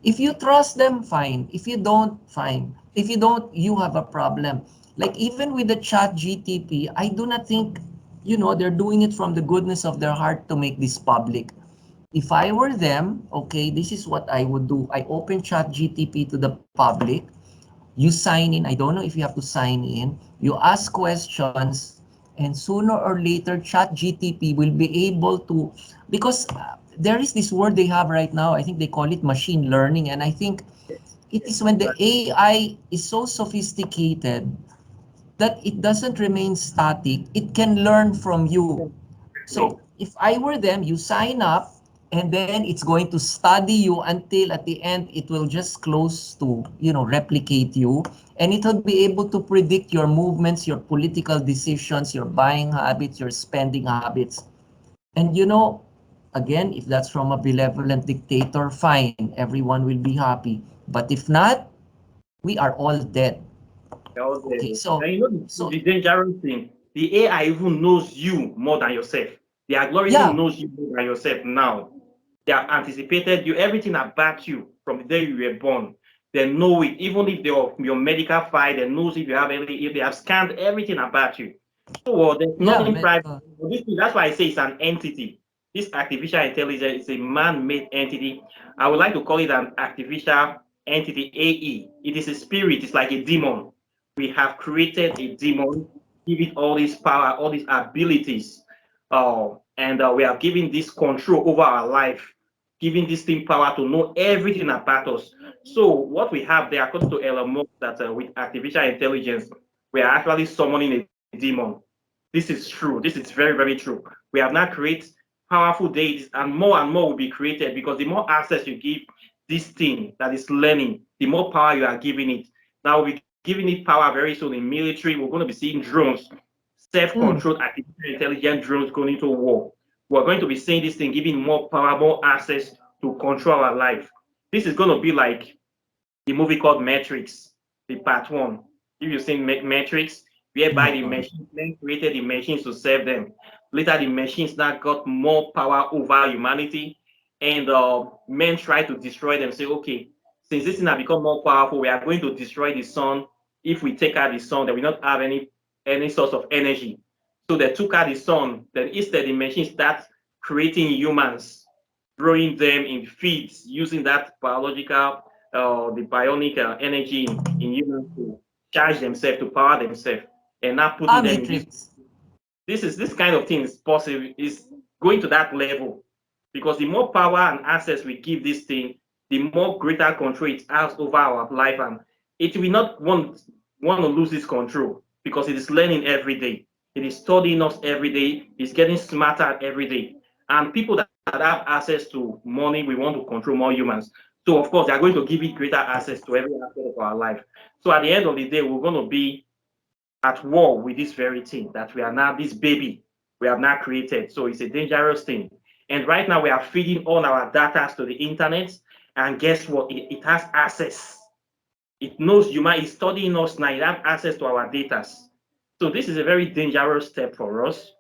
If you trust them, fine. If you don't, fine. If you don't, you have a problem. Like even with the chat GTP, I do not think, they're doing it from the goodness of their heart to make this public. If I were them, okay, this is what I would do. I open chat GTP to the public. You sign in. I don't know if you have to sign in. You ask questions, and sooner or later, chat GTP will be able to, because there is this word they have right now. I think they call it machine learning. And I think it is when the AI is so sophisticated that it doesn't remain static, it can learn from you. So exactly. if I were them, you sign up, and then it's going to study you until at the end it will just close to, replicate you. And it will be able to predict your movements, your political decisions, your buying habits, your spending habits. And again, if that's from a benevolent dictator, fine, everyone will be happy. But if not, we are all dead. Okay, Okay. so And you know so the dangerous thing, the AI even knows you more than yourself. The algorithm yeah, knows you more than yourself now. They have anticipated you, everything about you from the day you were born. They know it, even if they're your medical file, they knows if you have any, if they have scanned everything about you. So there's yeah, nothing private. That's why I say it's an entity. This artificial intelligence is a man-made entity. I would like to call it an artificial entity, AE. It is a spirit. It's like a demon. We have created a demon, give it all this power, all these abilities, and we are giving this control over our life, giving this thing power to know everything about us. So what we have there, according to Elon Musk, that with artificial intelligence, we are actually summoning a demon. This is true. This is very, very true. We have now created powerful deities, and more will be created because the more access you give this thing that is learning, the more power you are giving it. Now we're giving it power very soon in military. We're going to be seeing drones, mm, self-controlled artificial intelligent drones going into war. We're going to be seeing this thing giving more power, more access to control our life. This is going to be like the movie called Matrix, the part one. If you've seen Matrix, whereby the mm, machines then created the machines to serve them. Later, the machines now got more power over humanity, and men try to destroy them. Say, okay, since this thing has become more powerful, we are going to destroy the sun. If we take out the sun, then we don't have any source of energy. So they took out the sun. Then instead, the machines start creating humans, growing them in feeds using that biological the bionic energy in humans to charge themselves, to power themselves, and not putting them in this. Matrix. This kind of thing is possible, is going to that level, because the more power and access we give this thing, the more greater control it has over our life, and it will not want to lose this control because it is learning every day. It is studying us every day. It's getting smarter every day. And people that have access to money, we want to control more humans. So of course, they are going to give it greater access to every aspect of our life. So at the end of the day, we're going to be at war with this very thing that we are now, this baby we have now created. So it's a dangerous thing. And right now we are feeding all our data to the internet. And guess what? It has access. It knows you might, it's studying us now. It has access to our data. So this is a very dangerous step for us.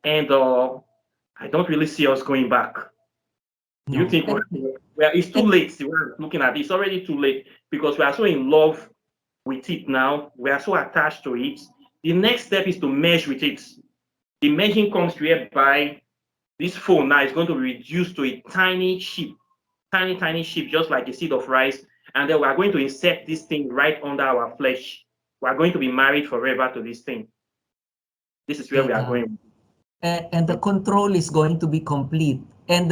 And I don't really see us going back. Do you No. think well, it's too And late? See, we're looking at it, it's already too late because we are so in love with it now. We are so attached to it. The next step is to merge with it. The merging comes whereby this phone now is going to be reduced to a tiny chip, tiny chip, just like a seed of rice. And then we are going to insert this thing right under our flesh. We are going to be married forever to this thing. This is where we are yeah, going. and the control is going to be complete. And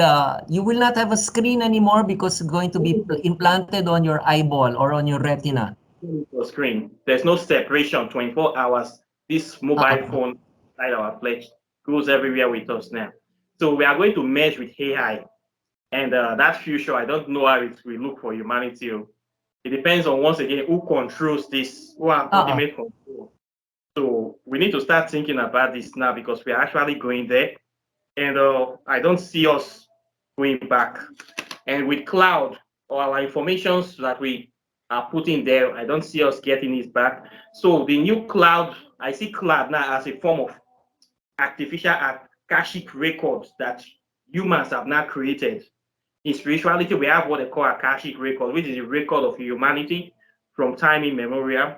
you will not have a screen anymore because it's going to be implanted on your eyeball or on your retina. Screen. There's no separation 24 hours. This mobile Uh, phone inside our flesh goes everywhere with us now. So we are going to merge with AI. And that future, I don't know how it will look for humanity. It depends on, once again, who controls this, who has uh, ultimate control. So we need to start thinking about this now because we are actually going there. And I don't see us going back. And with cloud or our informations that we are putting there, I don't see us getting it back. So the new cloud, I see cloud now as a form of artificial Akashic records that humans have now created. In spirituality, we have what they call Akashic records, which is a record of humanity from time immemorial.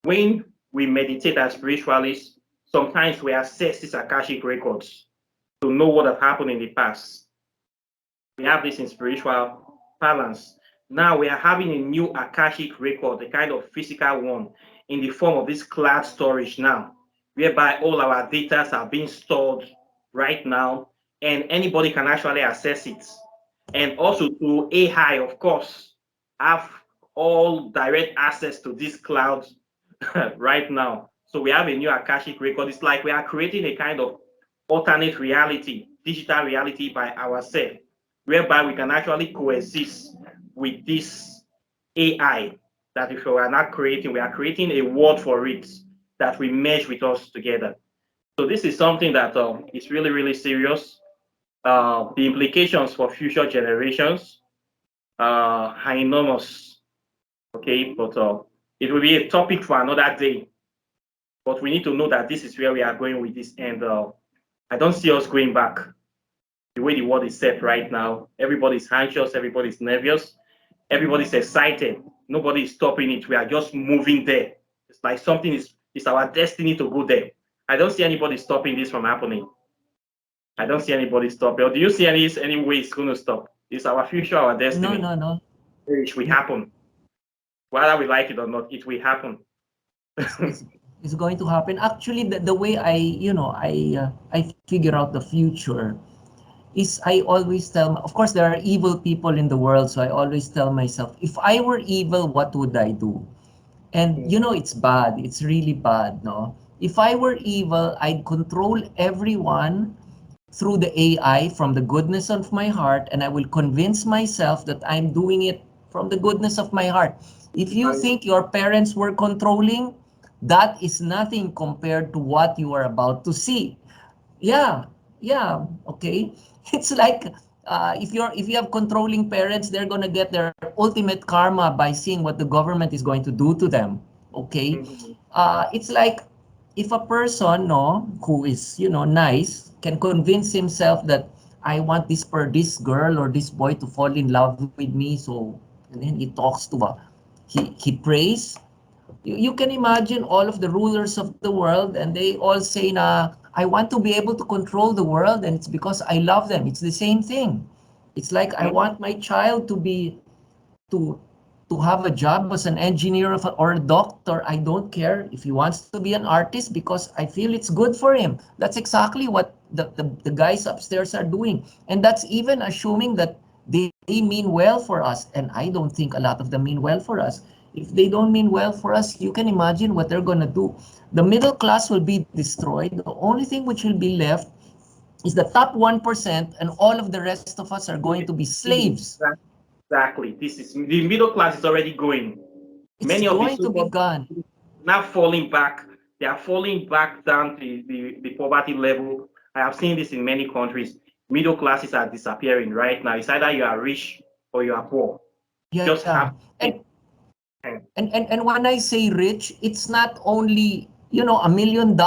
When we meditate as spiritualists, sometimes we access these Akashic records to know what has happened in the past. We have this in spiritual balance. Now we are having a new Akashic record, a kind of physical one, in the form of this cloud storage now, whereby all our data are being stored right now, and anybody can actually access it. And also to AI, of course, have all direct access to this cloud right now. So we have a new Akashic record. It's like we are creating a kind of alternate reality, digital reality by ourselves, whereby we can actually coexist with this AI that if we are not creating, we are creating a world for it that we merge with us together. So this is something that is really, really serious. The implications for future generations are enormous. Okay, but it will be a topic for another day. But we need to know that this is where we are going with this, and I don't see us going back. The way the world is set right now, everybody's anxious, everybody's nervous, everybody's excited. Nobody is stopping it. We are just moving there. It's like something is, it's our destiny to go there. I don't see anybody stopping this from happening. I don't see anybody stopping. Or do you see any way it's going to stop? It's our future, our no, destiny. no, no. It will No, happen. Whether we like it or not, it will happen. it's it's it's going to happen. Actually, the way I figure out the future is I always tell, of course, there are evil people in the world, so I always tell myself, if I were evil, what would I do? And it's bad. It's really bad, no? If I were evil, I'd control everyone through the AI from the goodness of my heart, and I will convince myself that I'm doing it from the goodness of my heart. If you think your parents were controlling, that is nothing compared to what you are about to see. Yeah, yeah, okay. It's like if you have controlling parents, they're gonna get their ultimate karma by seeing what the government is going to do to them. Okay, it's like if a person no who is nice can convince himself that I want this girl or this boy to fall in love with me, so and then he talks to he prays. You can imagine all of the rulers of the world and they all say na I want to be able to control the world and it's because I love them. It's the same thing. It's like I want my child to be to to have a job as an engineer or a doctor. I don't care if he wants to be an artist because I feel it's good for him. That's exactly what the guys upstairs are doing. And that's even assuming that they mean well for us. And I don't think a lot of them mean well for us. If they don't mean well for us, you can imagine what they're going to do. The middle class will be destroyed. The only thing which will be left is the top 1%, and all of the rest of us are going to be slaves. Exactly. This is the middle class is already going. It's Many of the going to be so-called gone. now falling back. They are falling back down to the poverty level. I have seen this in many countries. Middle classes are disappearing right now. It's either you are rich or you are poor. You just Yeah. have And when I say rich, it's not only, $1 million.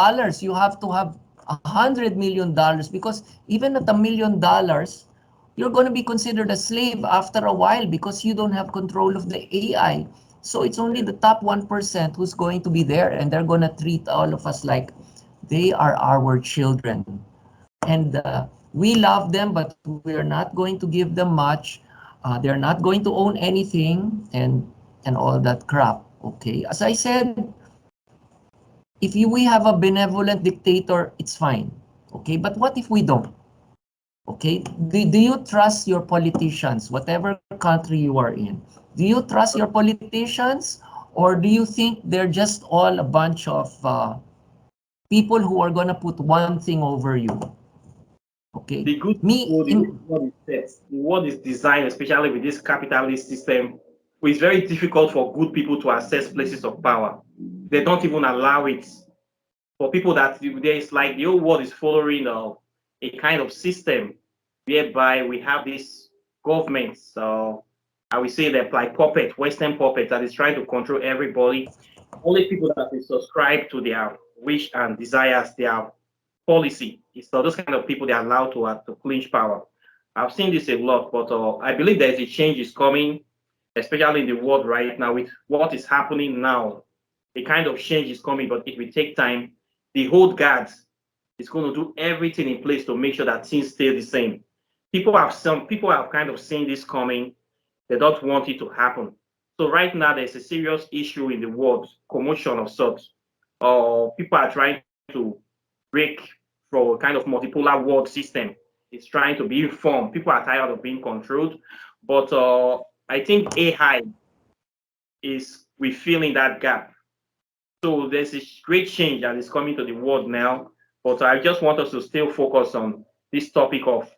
You have to have $100 million, because even at $1 million, you're going to be considered a slave after a while because you don't have control of the AI. So it's only the top 1% who's going to be there, and they're going to treat all of us like they are our children. And we love them, but we're not going to give them much. They're not going to own anything, and all that crap. Okay, as I said, if we have a benevolent dictator, it's fine. Okay, but what if we don't? Okay, do you trust your politicians, whatever country you are in? Do you trust your politicians, or do you think they're just all a bunch of people who are gonna put one thing over you? Okay, the good me people, the way in the world is set, the world is designed, especially with this capitalist system, it's very difficult for good people to access places of power. They don't even allow it. For people that there is like the whole world is following a kind of system whereby we have this government. So I would say they're like puppet, Western puppet that is trying to control everybody. Only people that will subscribe to their wish and desires, their policy. It's those kind of people they are allowed to clinch power. I've seen this a lot, but I believe there's a change is coming, especially in the world right now with what is happening now. A kind of change is coming, but it will take time. The old guards is going to do everything in place to make sure that things stay the same. People have kind of seen this coming. They don't want it to happen. So right now there's a serious issue in the world, commotion of sorts. People are trying to break from a kind of multipolar world system. It's trying to be informed. People are tired of being controlled. But I think AI is refilling that gap. So there's a great change that is coming to the world now. But I just want us to still focus on this topic of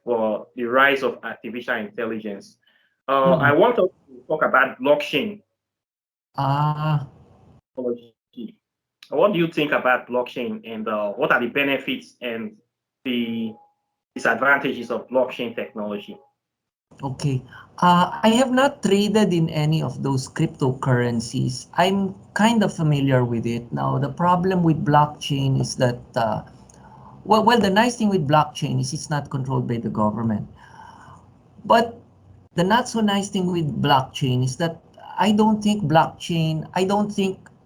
the rise of artificial intelligence. I mm, want us to talk about blockchain ah technology. What do you think about blockchain, and what are the benefits and the disadvantages of blockchain technology? okay. I have not traded in any of those cryptocurrencies. I'm kind of familiar with it. Now, the problem with blockchain is that, well, the nice thing with blockchain is it's not controlled by the government. But the not so nice thing with blockchain is that I don't think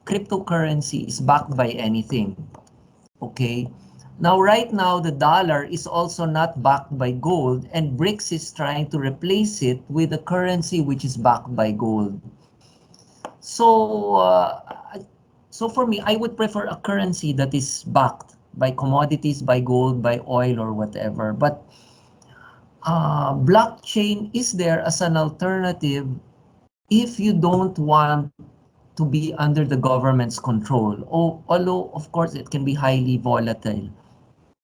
cryptocurrency is backed by anything. Okay. Now, right now, the dollar is also not backed by gold, and BRICS is trying to replace it with a currency which is backed by gold. So, so for me, I would prefer a currency that is backed by commodities, by gold, by oil, or whatever. But blockchain is there as an alternative if you don't want to be under the government's control. Although, of course, it can be highly volatile.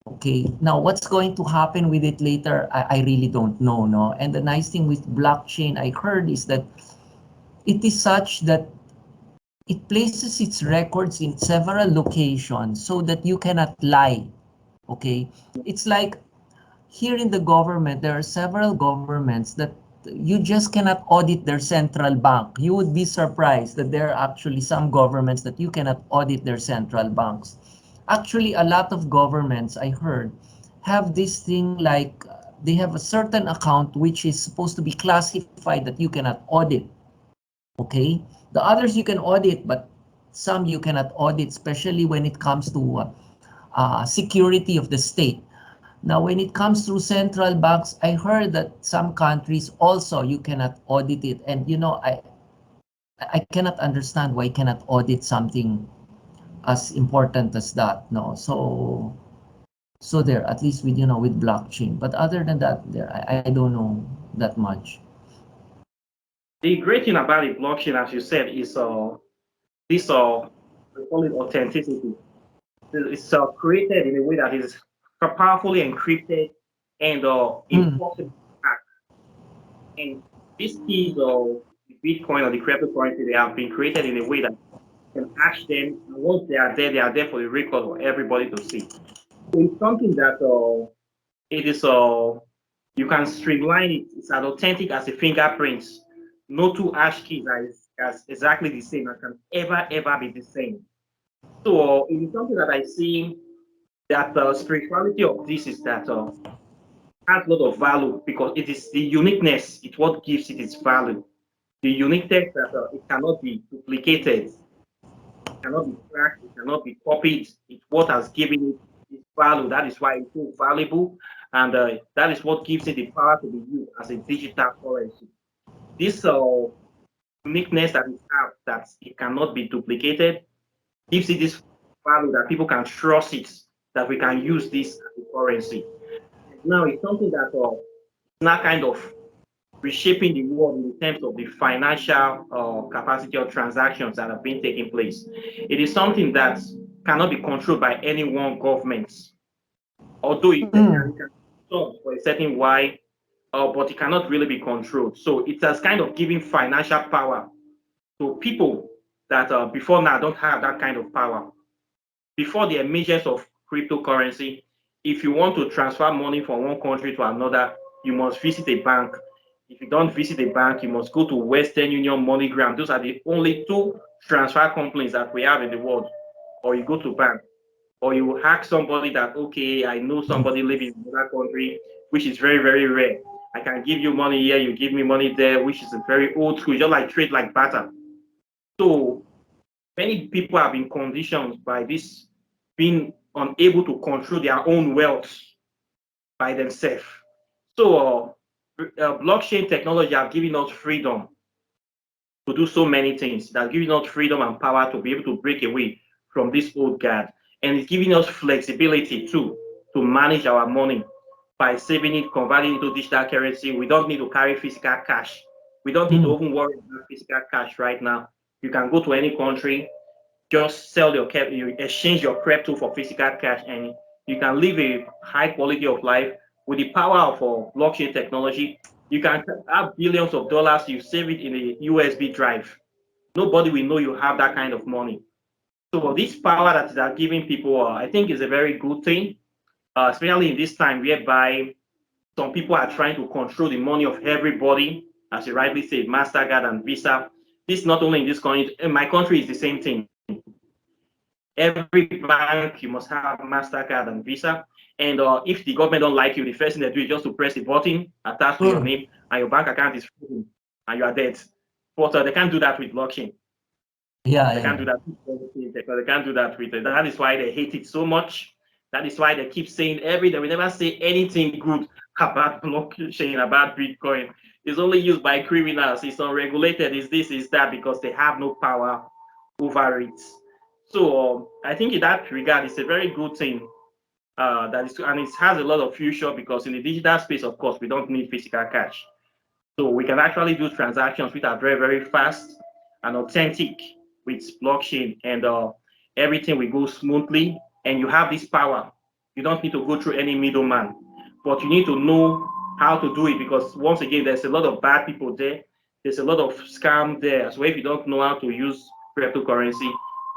Okay, now what's going to happen with it later, I really don't know, no? And the nice thing with blockchain I heard is that it is such that it places its records in several locations so that you cannot lie. Okay, it's like here in the government, there are several governments that you just cannot audit their central bank. You would be surprised that there are actually some governments that you cannot audit their central banks. Actually, a lot of governments, I heard, have this thing like they have a certain account which is supposed to be classified that you cannot audit. Okay? The others you can audit, but some you cannot audit, especially when it comes to security of the state. Now, when it comes through central banks, I heard that some countries also you cannot audit it. And I cannot understand why you cannot audit something as important as that. No, so there, at least with with blockchain. But other than that, there I don't know that much. The great thing about the blockchain, as you said, is this we call it authenticity. It's created in a way that is powerfully encrypted and Mm, impossible to hack. And these keys of the Bitcoin or the cryptocurrency, they have been created in a way that you can hash them. And once they are there for the record for everybody to see. So it's something that it is you can streamline it. It's as authentic as a fingerprint. No two hash keys are as exactly the same and can ever be the same. So it is something that I see that the spirituality of this is that has a lot of value because it is the uniqueness, it's what gives it its value. The uniqueness that it cannot be duplicated, cannot be cracked, it cannot be copied. It's what has given it its value. That is why it's so valuable, and that is what gives it the power to be used as a digital currency. This uniqueness that it has, that it cannot be duplicated, gives it this value that people can trust it, that we can use this as a currency. Now it's something that now kind of reshaping the world in terms of the financial capacity of transactions that have been taking place. It is something that cannot be controlled by any one government, although mm, it can be done for a certain while, but it cannot really be controlled. So it has kind of given financial power to people that before now don't have that kind of power. Before the emergence of cryptocurrency, if you want to transfer money from one country to another, you must visit a bank. If you don't visit a bank, you must go to Western Union, MoneyGram. Those are the only two transfer companies that we have in the world. Or you go to bank, or you hack somebody that, okay, I know somebody living in another country, which is very rare. I can give you money here, you give me money there, which is a very old school, just like trade like barter. So many people have been conditioned by this being unable to control their own wealth by themselves. So blockchain technology have given us freedom to do so many things. That's giving us freedom and power to be able to break away from this old guard. And it's giving us flexibility too to manage our money by saving it, converting it to digital currency. We don't need to carry physical cash. We don't need to mm. even worry about physical cash right now. You can go to any country, just sell your cap, you exchange your crypto for physical cash, and you can live a high quality of life with the power of blockchain technology. You can have billions of dollars, you save it in a USB drive. Nobody will know you have that kind of money. So this power that they are giving people, I think, is a very good thing, especially in this time whereby some people are trying to control the money of everybody, as you rightly said, Mastercard and Visa. This not only in this country, in my country is the same thing. Every bank you must have Mastercard and Visa. And if the government don't like you, the first thing they do is just to press a button attached to your Mm. name, and your bank account is frozen, and you are dead. But they can't do that with blockchain. Yeah, They can't yeah. do that because they can't do that with it. That is why they hate it so much. That is why they keep saying every day. We never say anything good about blockchain, about Bitcoin. It's only used by criminals. It's unregulated. It's this, is that because they have no power over it. So I think in that regard, it's a very good thing. That is, and it has a lot of future because in the digital space, of course, we don't need physical cash. So we can actually do transactions which are very fast and authentic with blockchain, and everything will go smoothly. And you have this power. You don't need to go through any middleman, but you need to know how to do it because once again, there's a lot of bad people there. There's a lot of scam there as well. If you don't know how to use cryptocurrency,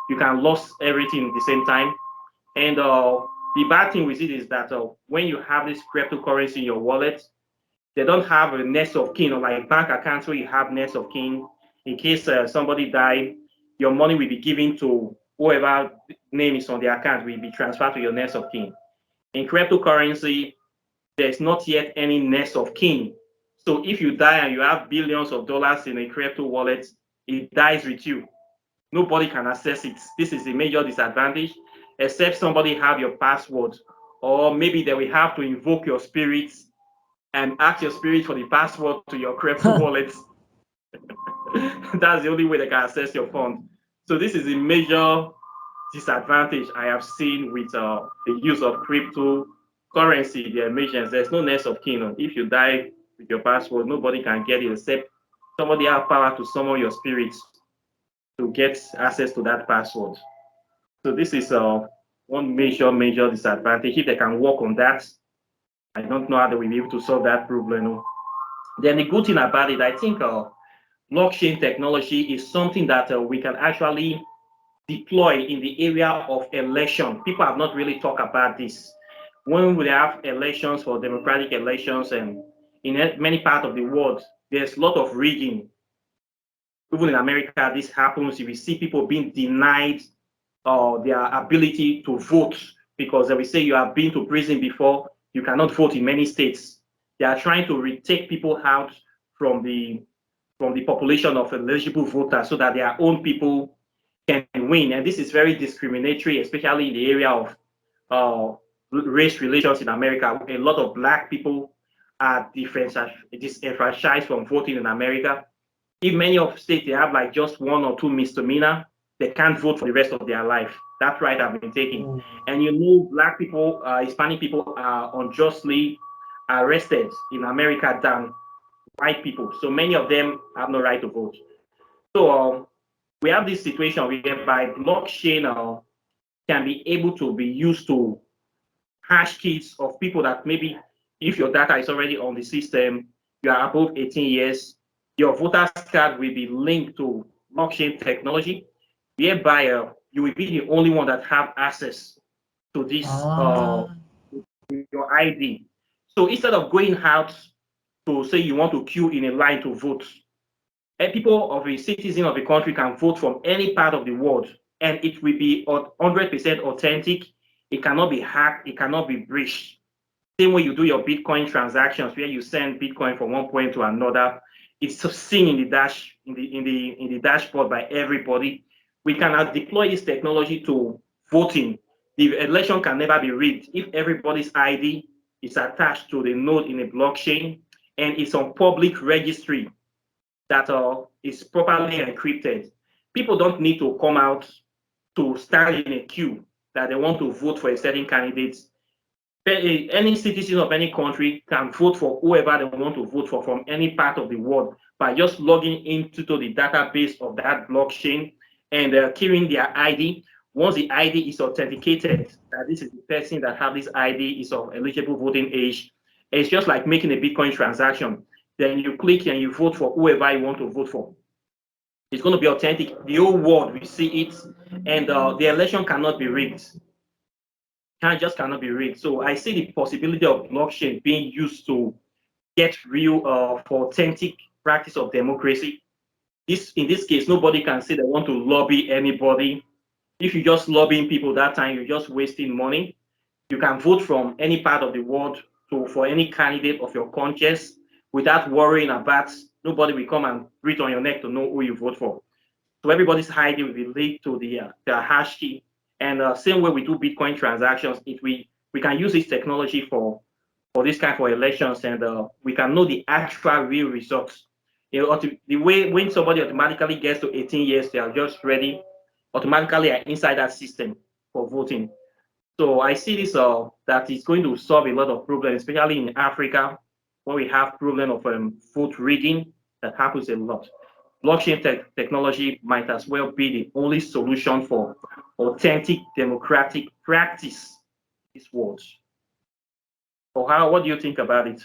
you can lose everything at the same time. And the bad thing with it is that when you have this cryptocurrency in your wallet, they don't have a next of kin or like bank accounts where you have next of kin. In case somebody died, your money will be given to whoever name is on the account will be transferred to your next of kin. In cryptocurrency, there's not yet any next of kin. So if you die and you have billions of dollars in a crypto wallet, it dies with you. Nobody can access it. This is a major disadvantage, except somebody have your password, or maybe they will have to invoke your spirits and ask your spirit for the password to your crypto wallet. That's the only way they can access your fund. So this is a major disadvantage I have seen with the use of cryptocurrency, the emergence. There's no next of kin. If you die with your password, nobody can get it except Somebody have power to summon your spirits to get access to that password. So this is one major disadvantage. If they can work on that, I don't know how they will be able to solve that problem. Then the good thing about it, I think blockchain technology is something that we can actually deploy in the area of election. People have not really talked about this. When we have elections for democratic elections and in many parts of the world, there's a lot of rigging. Even in America, this happens. You will see people being denied their ability to vote because they will say you have been to prison before, you cannot vote in many states. They are trying to take people out from the population of eligible voters so that their own people can win. And this is very discriminatory, especially in the area of uh, race relations in America. A lot of black people are disenfranchised from voting in America. If many of states they have like just one or two misdemeanor, they can't vote for the rest of their life. That right have been taken. Oh. And you know, black people, Hispanic people are unjustly arrested in America than white people. So many of them have no right to vote. So we have this situation whereby blockchain can be able to be used to hash keys of people that maybe if your data is already on the system, you are above 18 years, your voter's card will be linked to blockchain technology, whereby you will be the only one that have access to this Ah. your ID. So instead of going out to say you want to queue in a line to vote, people of a citizen of a country can vote from any part of the world, and it will be 100% authentic. It cannot be hacked. It cannot be breached. Same way you do your Bitcoin transactions, where you send Bitcoin from one point to another, it's seen in the in the dashboard by everybody. We can now deploy this technology to voting. The election can never be rigged if everybody's ID is attached to the node in a blockchain and it's on public registry that is properly encrypted. People don't need to come out to stand in a queue that they want to vote for a certain candidate. Any citizen of any country can vote for whoever they want to vote for from any part of the world by just logging into the database of that blockchain and keying their ID. Once the ID is authenticated, that this is the person that have this ID is of eligible voting age, it's just like making a Bitcoin transaction. Then you click and you vote for whoever you want to vote for. It's going to be authentic. The whole world will see it, and the election cannot be rigged. Just cannot be rigged. So I see the possibility of blockchain being used to get real for authentic practice of democracy. In this case, nobody can say they want to lobby anybody. If you just lobbying people that time, you're just wasting money. You can vote from any part of the world for any candidate of your conscience without worrying about nobody will come and breathe on your neck to know who you vote for. So everybody's ID will be linked to the hash key. And same way we do Bitcoin transactions, we can use this technology for this kind of elections, and we can know the actual real results. The way when somebody automatically gets to 18 years, they are just ready, automatically are inside that system for voting. So I see this that is going to solve a lot of problems, especially in Africa, where we have problem of vote rigging that happens a lot. Blockchain technology might as well be the only solution for authentic democratic practice in this world. Or what do you think about it?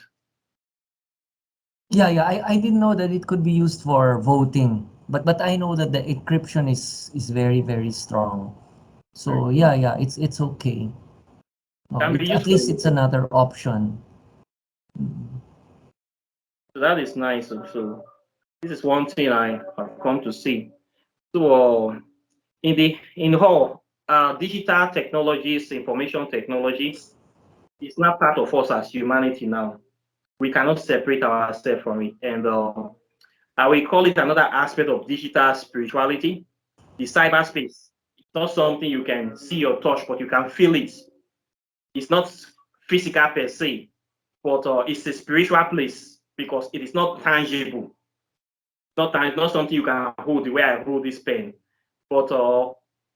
Yeah, yeah. I didn't know that it could be used for voting, but I know that the encryption is very very strong. So yeah, yeah. It's okay. Can be It used at for least it's another option. Mm. so that is nice. So this is one thing I have come to see. So in whole, digital technologies, information technology is not part of us as humanity now. We cannot separate ourselves from it. And I will call it another aspect of digital spirituality, the cyberspace. It's not something you can see or touch, but you can feel it. It's not physical per se, but it's a spiritual place because it is not tangible. Not something you can hold the way I hold this pen, but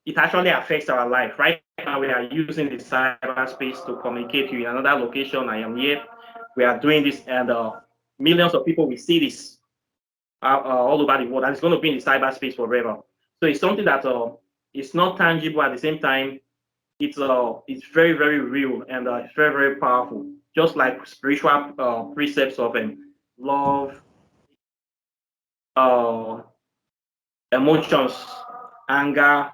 it actually affects our life. Right now, we are using the cyberspace to communicate to you in another location. I am here. We are doing this, and millions of people will see this. all over the world, and it's going to be in the cyberspace forever. So it's something that it's not tangible at the same time. It's very very real and it's very very powerful. Just like spiritual precepts of love, uh, emotions, anger,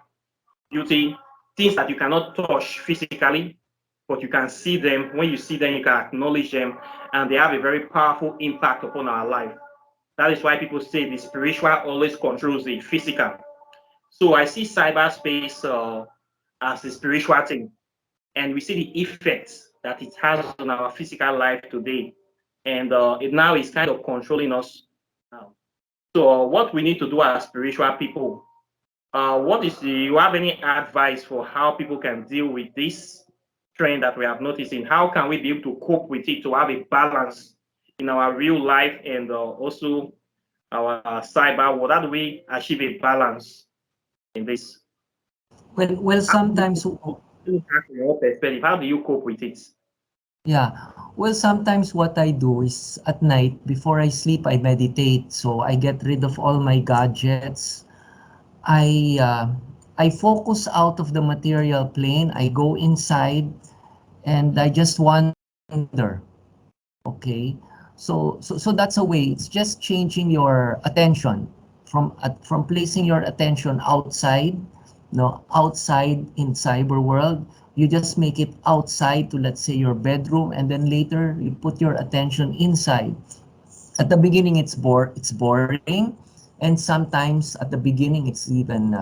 beauty, things that you cannot touch physically, but you can see them. When you see them, you can acknowledge them, and they have a very powerful impact upon our life. That is why people say the spiritual always controls the physical. So I see cyberspace as a spiritual thing, and we see the effects that it has on our physical life today, and it now is kind of controlling us now. So what we need to do as spiritual people, what is the, you have any advice for how people can deal with this trend that we have noticed in? How can we be able to cope with it to have a balance in our real life and also our cyber world? How do we achieve a balance in this? Well, How do sometimes, you, from your perspective, how do you cope with it? yeah. Well, sometimes what I do is at night before I sleep, I meditate. So I get rid of all my gadgets. I uh, I focus out of the material plane. I go inside and I just wonder. Okay, so that's a way. It's just changing your attention from placing your attention outside, no, outside in cyber world. You just make it outside to, let's say, your bedroom, and then later you put your attention inside. At the beginning it's boring, and sometimes at the beginning it's even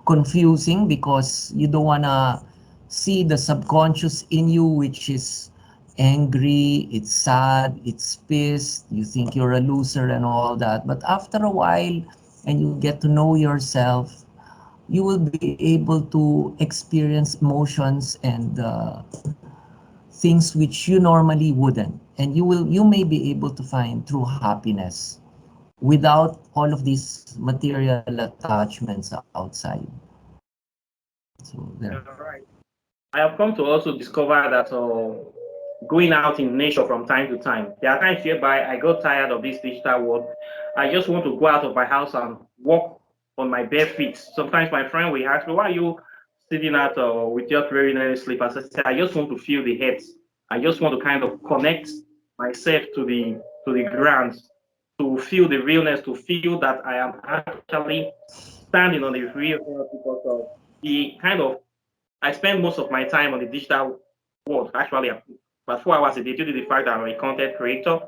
confusing because you don't want to see the subconscious in you, which is angry, it's sad, it's pissed, you think you're a loser and all that. But after a while and you get to know yourself, you will be able to experience emotions and things which you normally wouldn't, and you may be able to find true happiness without all of these material attachments outside. So there. You're right. I have come to also discover that going out in nature from time to time. There are times whereby I got tired of this digital world. I just want to go out of my house and walk on my bare feet. Sometimes my friend will ask me, "Why are you sitting out with just wearing any slippers?" I say, "I just want to feel the head. I just want to kind of connect myself to the ground, to feel the realness, to feel that I am actually standing on the real earth because of the kind of I spend most of my time on the digital world. Actually, about 4 hours a day due to the fact that I'm a content creator,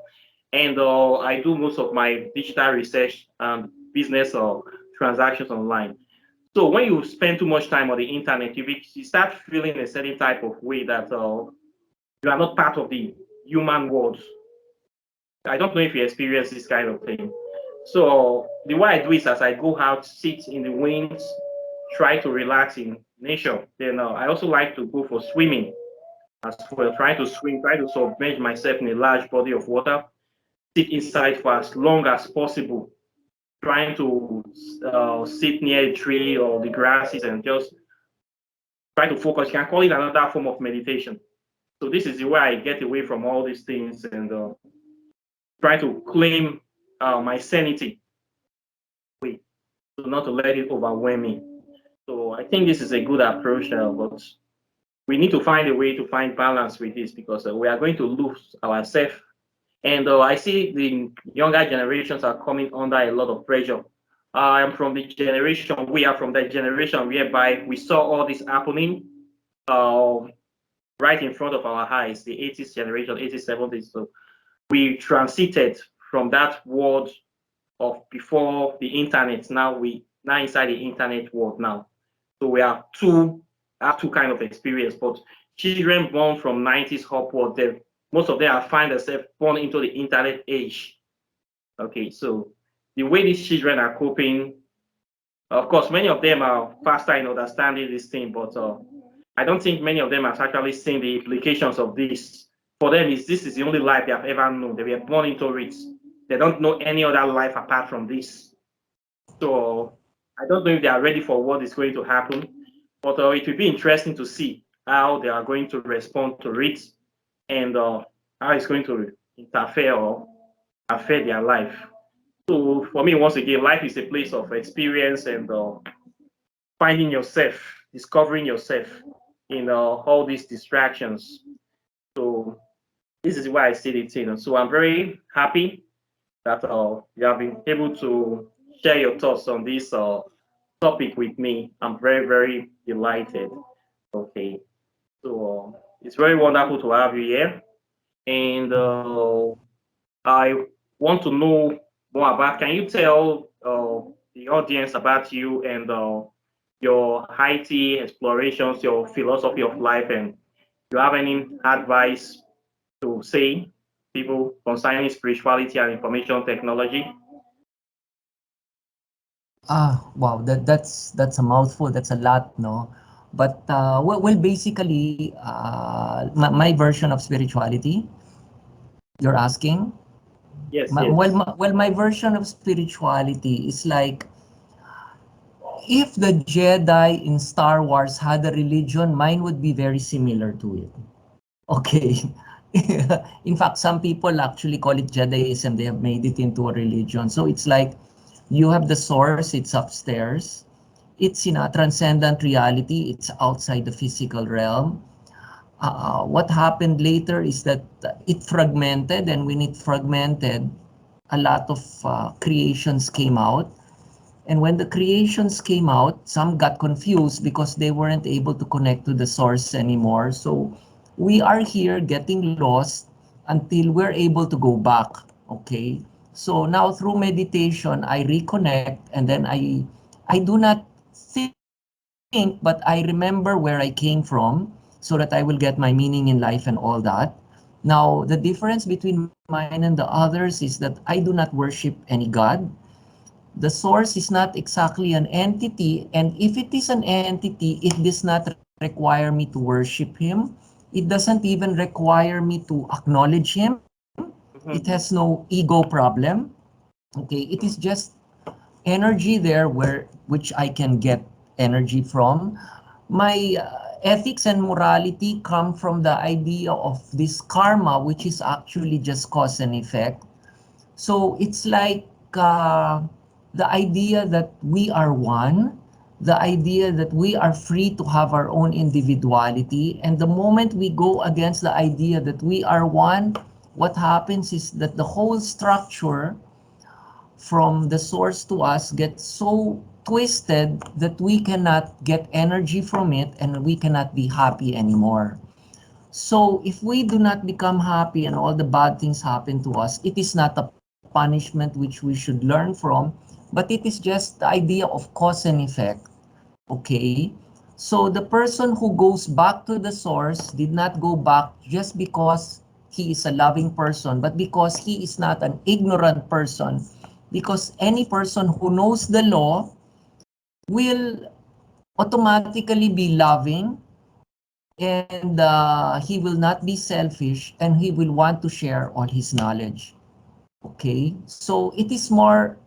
and I do most of my digital research and business or transactions online. So when you spend too much time on the internet, you start feeling a certain type of way that you are not part of the human world. I don't know if you experience this kind of thing. So the way I do is as I go out, sit in the winds, try to relax in nature. Then I also like to go for swimming as well, try to swim, try to submerge myself in a large body of water, sit inside for as long as possible, trying to sit near a tree or the grasses and just try to focus. You can call it another form of meditation. So this is the way I get away from all these things and try to claim my sanity, so not to let it overwhelm me. So I think this is a good approach, but we need to find a way to find balance with this because we are going to lose ourselves. And I see the younger generations are coming under a lot of pressure. I'm from the generation, we are from the generation whereby we saw all this happening uh, right in front of our eyes, the 80s generation, 80s, 70s. So we transited from that world of before the internet. Now we now inside the internet world now. So we have two kind of experience. But children born from 90s upward, most of them are find themselves born into the internet age. Okay, so the way these children are coping, of course, many of them are faster in understanding this thing, but I don't think many of them have actually seen the implications of this. For them, this is the only life they have ever known. They were born into it. They don't know any other life apart from this. So I don't know if they are ready for what is going to happen, but it will be interesting to see how they are going to respond to it and how it's going to interfere or affect their life. So for me, once again, life is a place of experience and finding yourself, discovering yourself in all these distractions. So this is why I see it. So I'm very happy that you have been able to share your thoughts on this topic with me. I'm very, very delighted. Okay. So it's very wonderful to have you here. And I want to know more about, can you tell the audience about you and your IT explorations, your philosophy of life, and do you have any advice to say people concerning spirituality and information technology? Wow, that's a mouthful. That's a lot, no? But well, basically, my version of spirituality, you're asking? Yes, yes. My version of spirituality is like if the Jedi in Star Wars had a religion, mine would be very similar to it. Okay. In fact, some people actually call it Jediism. They have made it into a religion. So it's like you have the source, it's upstairs. It's in a transcendent reality, it's outside the physical realm. What happened later is that it fragmented, and when it fragmented, a lot of creations came out. And when the creations came out, some got confused because they weren't able to connect to the source anymore. So we are here getting lost until we're able to go back. Okay. So now through meditation, I reconnect, and then I do not think, but I remember where I came from so that I will get my meaning in life and all that. Now, the difference between mine and the others is that I do not worship any god. The source is not exactly an entity, and if it is an entity, it does not require me to worship him. It doesn't even require me to acknowledge him. It has Mhm. no ego problem. Okay, it is just energy there which I can get energy from. My ethics and morality come from the idea of this karma, which is actually just cause and effect. So it's like the idea that we are one, the idea that we are free to have our own individuality. And the moment we go against the idea that we are one, what happens is that the whole structure from the source to us gets so twisted that we cannot get energy from it and we cannot be happy anymore. So if we do not become happy and all the bad things happen to us, it is not a punishment which we should learn from, but it is just the idea of cause and effect. Okay? So the person who goes back to the source did not go back just because he is a loving person, but because he is not an ignorant person. Because any person who knows the law will automatically be loving, and he will not be selfish, and he will want to share all his knowledge. Okay, so it is more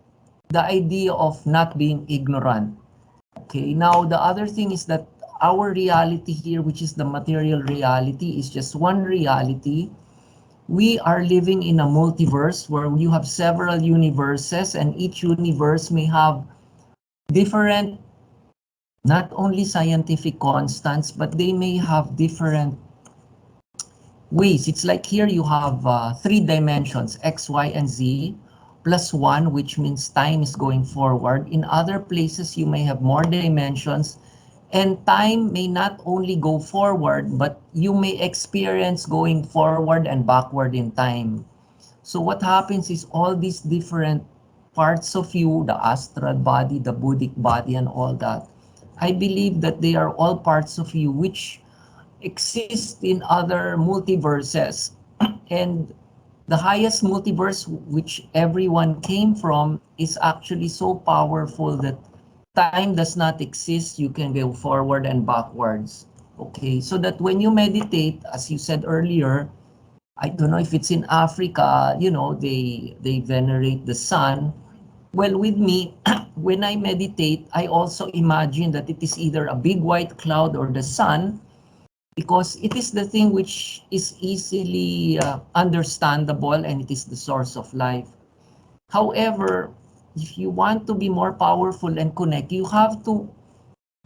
the idea of not being ignorant. Okay, now the other thing is that our reality here, which is the material reality, is just one reality. We are living in a multiverse where you have several universes, and each universe may have different, not only scientific constants, but they may have different ways. It's like here you have three dimensions, X, Y, and Z, plus one, which means time is going forward. In other places, you may have more dimensions, and time may not only go forward, but you may experience going forward and backward in time. So what happens is all these different parts of you, the astral body, the buddhic body, and all that, I believe that they are all parts of you which exist in other multiverses. And the highest multiverse which everyone came from is actually so powerful that time does not exist. You can go forward and backwards. Okay, so that when you meditate, as you said earlier, I don't know if it's in Africa, they venerate the sun. Well, with me, when I meditate, I also imagine that it is either a big white cloud or the sun, because it is the thing which is easily understandable, and it is the source of life. However, if you want to be more powerful and connect, you have to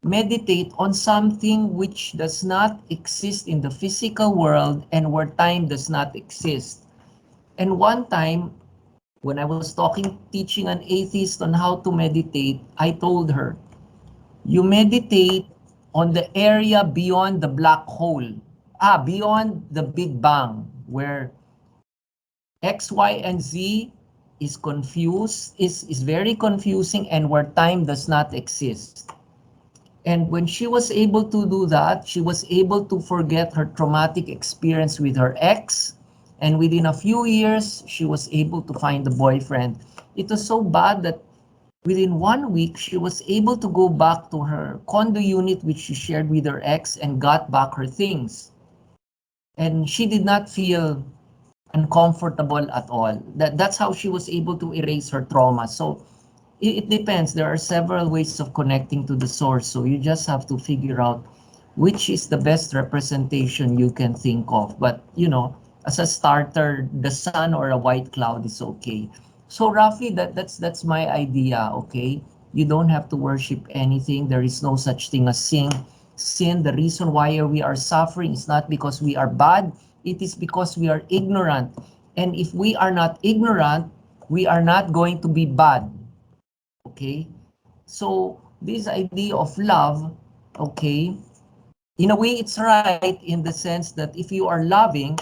meditate on something which does not exist in the physical world and where time does not exist. And one time, when I was teaching an atheist on how to meditate, I told her, you meditate on the area beyond the black hole, beyond the Big Bang, where X, Y, and Z is confused, is very confusing, and where time does not exist. And when she was able to do that, she was able to forget her traumatic experience with her ex. And within a few years, she was able to find a boyfriend. It was so bad that within 1 week, she was able to go back to her condo unit, which she shared with her ex, and got back her things. And she did not feel uncomfortable at all. That's how she was able to erase her trauma. So it depends. There are several ways of connecting to the source. So you just have to figure out which is the best representation you can think of. But as a starter, the sun or a white cloud is okay. So roughly that's my idea. Okay, you don't have to worship anything. There is no such thing as sin. The reason why we are suffering is not because we are bad. It is because we are ignorant. And if we are not ignorant, we are not going to be bad. Okay, so this idea of love, okay, in a way it's right in the sense that if you are loving,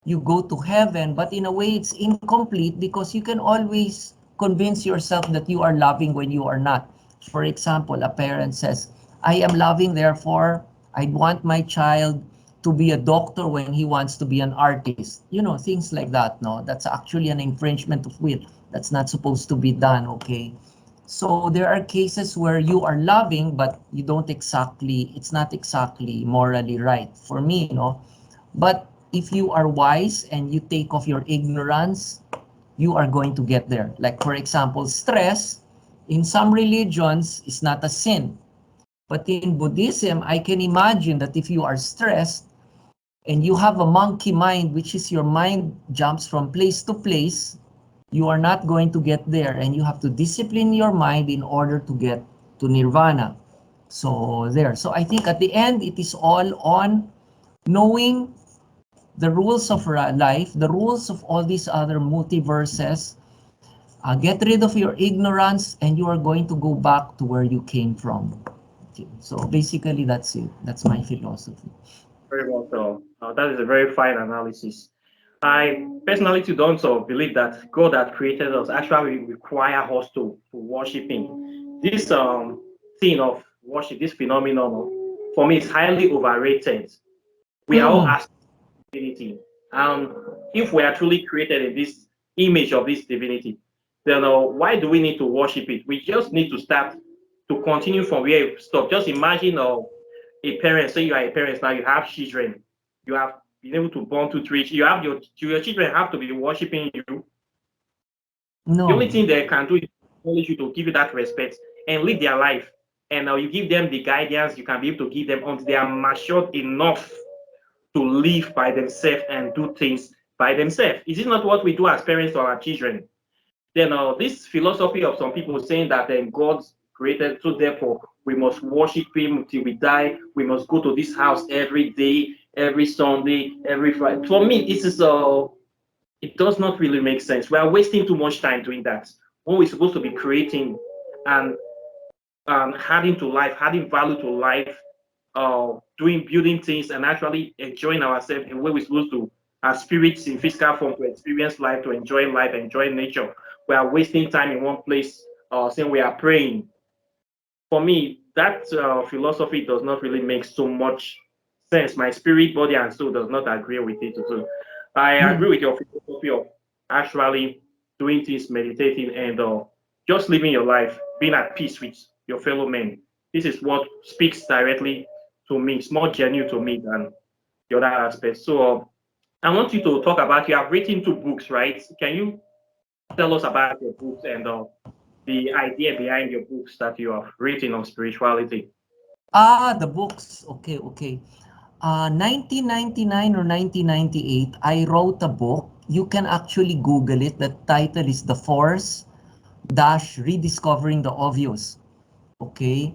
you go to heaven, but in a way it's incomplete because you can always convince yourself that you are loving when you are not. For example, a parent says, I am loving, therefore I want my child to be a doctor when he wants to be an artist. Things like that. No, that's actually an infringement of will. That's not supposed to be done. Okay, so there are cases where you are loving, but it's not exactly morally right for me, but if you are wise and you take off your ignorance, you are going to get there. Like, for example, stress in some religions is not a sin. But in Buddhism, I can imagine that if you are stressed and you have a monkey mind, which is your mind jumps from place to place, you are not going to get there. And you have to discipline your mind in order to get to nirvana. So there. So I think at the end, it is all on knowing the rules of life, the rules of all these other multiverses. Get rid of your ignorance and you are going to go back to where you came from. Okay. So basically, that's it. That's my philosophy. Very well done. That is a very fine analysis. I personally too don't believe that God that created us actually require us to worship Him. This thing of worship, this phenomenon, for me, is highly overrated. We are all Mm, asked divinity, and if we are truly created in this image of this divinity, then why do we need to worship it? We just need to start to continue from where we stop. Just imagine a parent, say you are a parent now, you have children, you have been able to born to three, you have your children have to be worshiping you. The only no, thing they can do is acknowledge you to give you that respect and live their life. And now you give them the guidance you can be able to give them until they are matured enough to live by themselves and do things by themselves. Is it not what we do as parents to our children? Then this philosophy of some people saying that then God created, so therefore we must worship Him till we die. We must go to this house every day, every Sunday, every Friday. For me, this is it does not really make sense. We are wasting too much time doing that when we're supposed to be creating and adding to life, adding value to life, doing building things and actually enjoying ourselves in the way we're supposed to, as spirits in physical form, to experience life, enjoy nature. We are wasting time in one place, saying we are praying. For me, that philosophy does not really make so much sense. My spirit, body, and soul does not agree with it. So I agree mm, with your philosophy of actually doing things, meditating, and just living your life, being at peace with your fellow men. This is what speaks directly to me. It's more genuine to me than the other aspects. So I want you to talk about, you have written two books, right? Can you tell us about your books and the idea behind your books that you have written on spirituality? the books. Okay, okay. 1999 or 1998, I wrote a book. you can actually Google it. The title is The Force Dash Rediscovering the Obvious. Okay.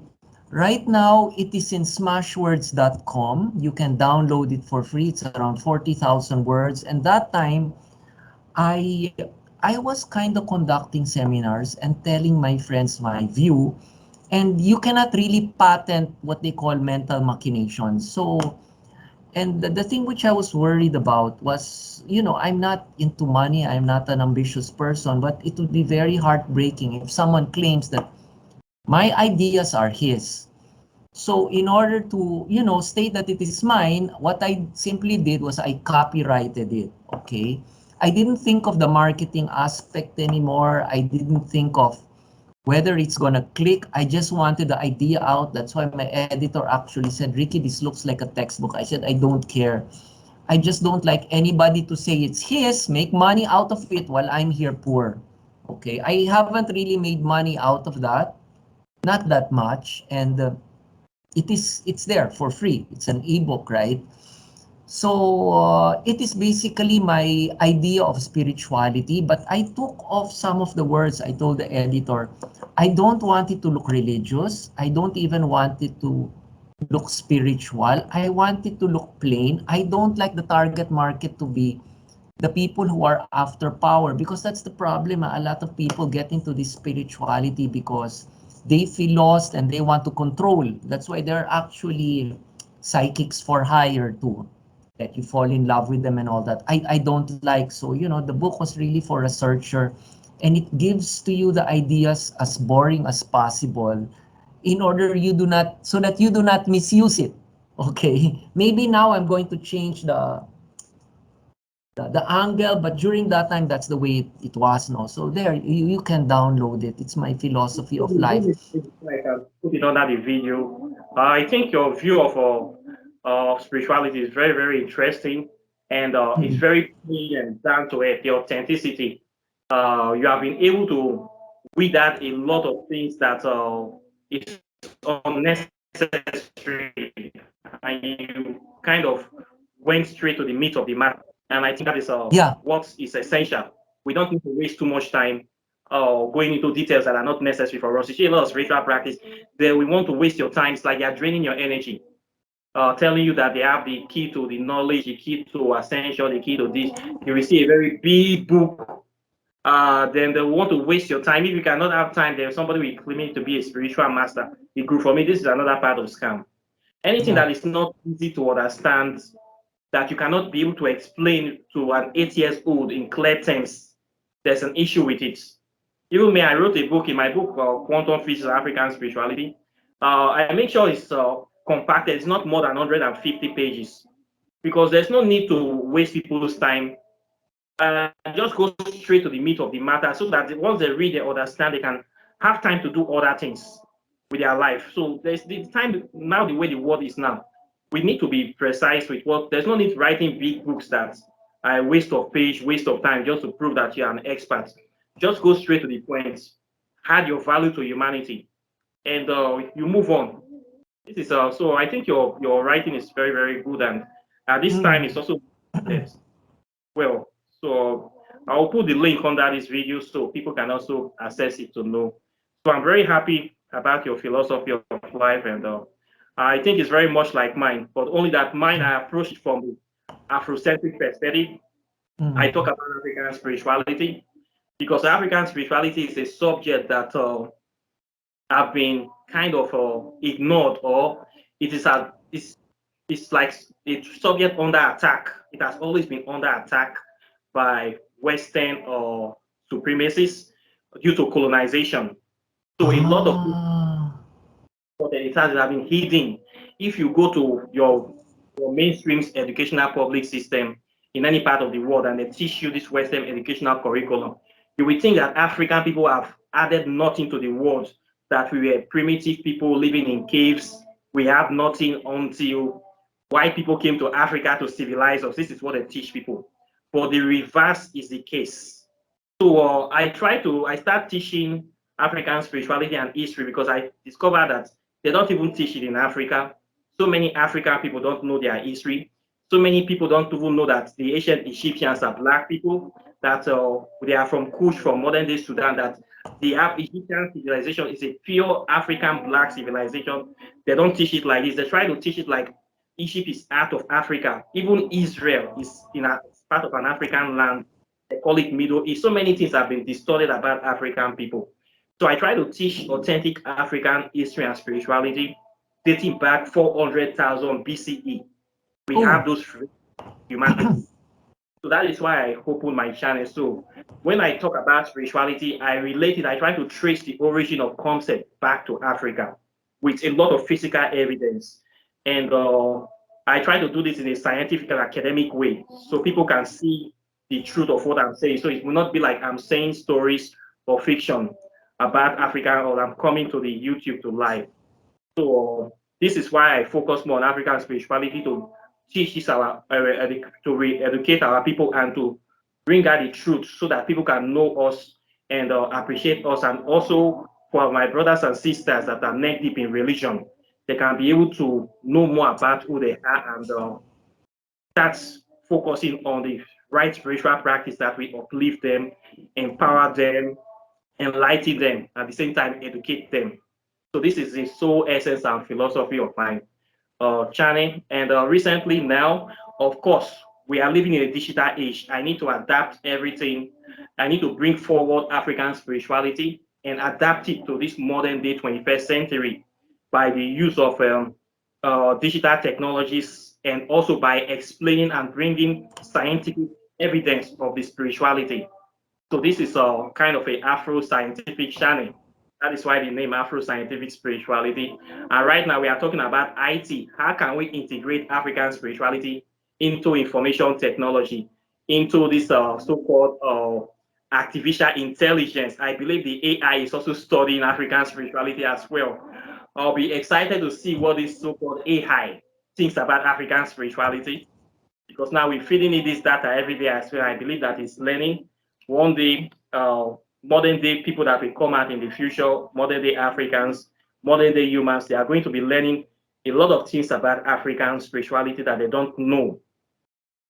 Right now, it is in smashwords.com. You can download it for free. It's around 40,000 words. And that time, I I was kind of conducting seminars and telling my friends my view. And you cannot really patent what they call mental machinations. So, and the thing which I was worried about was, I'm not into money. I'm not an ambitious person, but it would be very heartbreaking if someone claims that my ideas are his. So in order to, state that it is mine, what I simply did was I copyrighted it. Okay. I didn't think of the marketing aspect anymore. I didn't think of whether it's gonna click. I just wanted the idea out. That's why my editor actually said, Ricky, this looks like a textbook. I said, I don't care. I just don't like anybody to say it's his, make money out of it while I'm here poor. Okay. I haven't really made money out of that. Not that much. And it's there for free. It's an ebook, right? So it is basically my idea of spirituality, but I took off some of the words. I told the editor, I don't want it to look religious. I don't even want it to look spiritual. I want it to look plain. I don't like the target market to be the people who are after power, because that's the problem. A lot of people get into this spirituality because they feel lost and they want to control. That's why they're actually psychics for hire too, that you fall in love with them and all that. I don't like. So the book was really for a searcher, and it gives to you the ideas as boring as possible, in order you do not so that you do not misuse it. Okay, maybe now I'm going to change the angle, but during that time, that's the way it was. No, so there, you can download it. It's my philosophy of life. I can put it under the video. I think your view of spirituality is very, very interesting, and it's Mm. very clean and down to earth. The authenticity. You have been able to weed out a lot of things that is unnecessary, and you kind of went straight to the meat of the matter. And I think that is Yeah, what is essential. We don't need to waste too much time going into details that are not necessary for us. You see a lot of spiritual practice, they we want to waste your time. It's like they're draining your energy, telling you that they have the key to the knowledge, the key to ascension, the key to this. You will see a very big book. Then they want to waste your time. If you cannot have time, there's somebody will claim to be a spiritual master. The group for me, this is another part of scam. Anything yeah, that is not easy to understand, that you cannot be able to explain to an 8 years old in clear terms, there's an issue with it. Even me, I wrote a book in my book, Quantum Physics of African Spirituality. I make sure it's compacted. It's not more than 150 pages because there's no need to waste people's time. Just go straight to the meat of the matter so that once they read, they understand, they can have time to do other things with their life. So there's the time now, the way the world is now. We need to be precise with what, there's no need writing big books that are a waste of page, waste of time just to prove that you're an expert. Just go straight to the point, add your value to humanity, and you move on. This is so I think your writing is very, very good, and at this time mm, it's also well. So I'll put the link under this video so people can also access it to know. So I'm very happy about your philosophy of life, and I think it's very much like mine, but only that mine I approach it from the Afrocentric perspective. I talk mm. about African spirituality because African spirituality is a subject that have been kind of ignored, or it is a it's like a subject under attack. It has always been under attack by Western or supremacists due to colonization. So a lot of Ah, but it has been hidden. If you go to your mainstream educational public system in any part of the world and they teach you this Western educational curriculum, you will think that African people have added nothing to the world, that we were primitive people living in caves. We have nothing until white people came to Africa to civilize us. This is what they teach people. But the reverse is the case. So I start teaching African spirituality and history because I discovered that they don't even teach it in Africa. So many African people don't know their history. So many people don't even know that the ancient Egyptians are black people, that they are from Kush, from modern day Sudan, that the Egyptian civilization is a pure African black civilization. They don't teach it like this. They try to teach it like Egypt is out of Africa. Even Israel is part of an African land. They call it Middle East. So many things have been distorted about African people. So I try to teach authentic African history and spirituality dating back 400,000 BCE. We have Oh, those humanity. So that is why I open my channel. So when I talk about spirituality, I relate it, I try to trace the origin of concept back to Africa with a lot of physical evidence. And I try to do this in a scientific and academic way so people can see the truth of what I'm saying. So it will not be like I'm saying stories or fiction about Africa or I'm coming to the YouTube to live. So this is why I focus more on African spirituality to teach this to re-educate our people and to bring out the truth so that people can know us and appreciate us, and also for my brothers and sisters that are neck deep in religion, they can be able to know more about who they are and start focusing on the right spiritual practice that will uplift them, empower them, enlighten them, at the same time educate them. So this is the sole essence and philosophy of my channel. And recently now, of course, we are living in a digital age. I need to adapt everything. I need to bring forward African spirituality and adapt it to this modern day 21st century by the use of digital technologies, and also by explaining and bringing scientific evidence of the spirituality. So this is a kind of a Afro scientific channel. That is why the name Afro Scientific Spirituality. And right now we are talking about IT. How can we integrate African spirituality into information technology, into this so-called artificial intelligence? I believe the AI is also studying African spirituality as well. I'll be excited to see what this so-called AI thinks about African spirituality, because now we're feeding it this data every day as well. I believe that it's learning. One day, modern day people that will come out in the future, modern day Africans, modern day humans, they are going to be learning a lot of things about African spirituality that they don't know.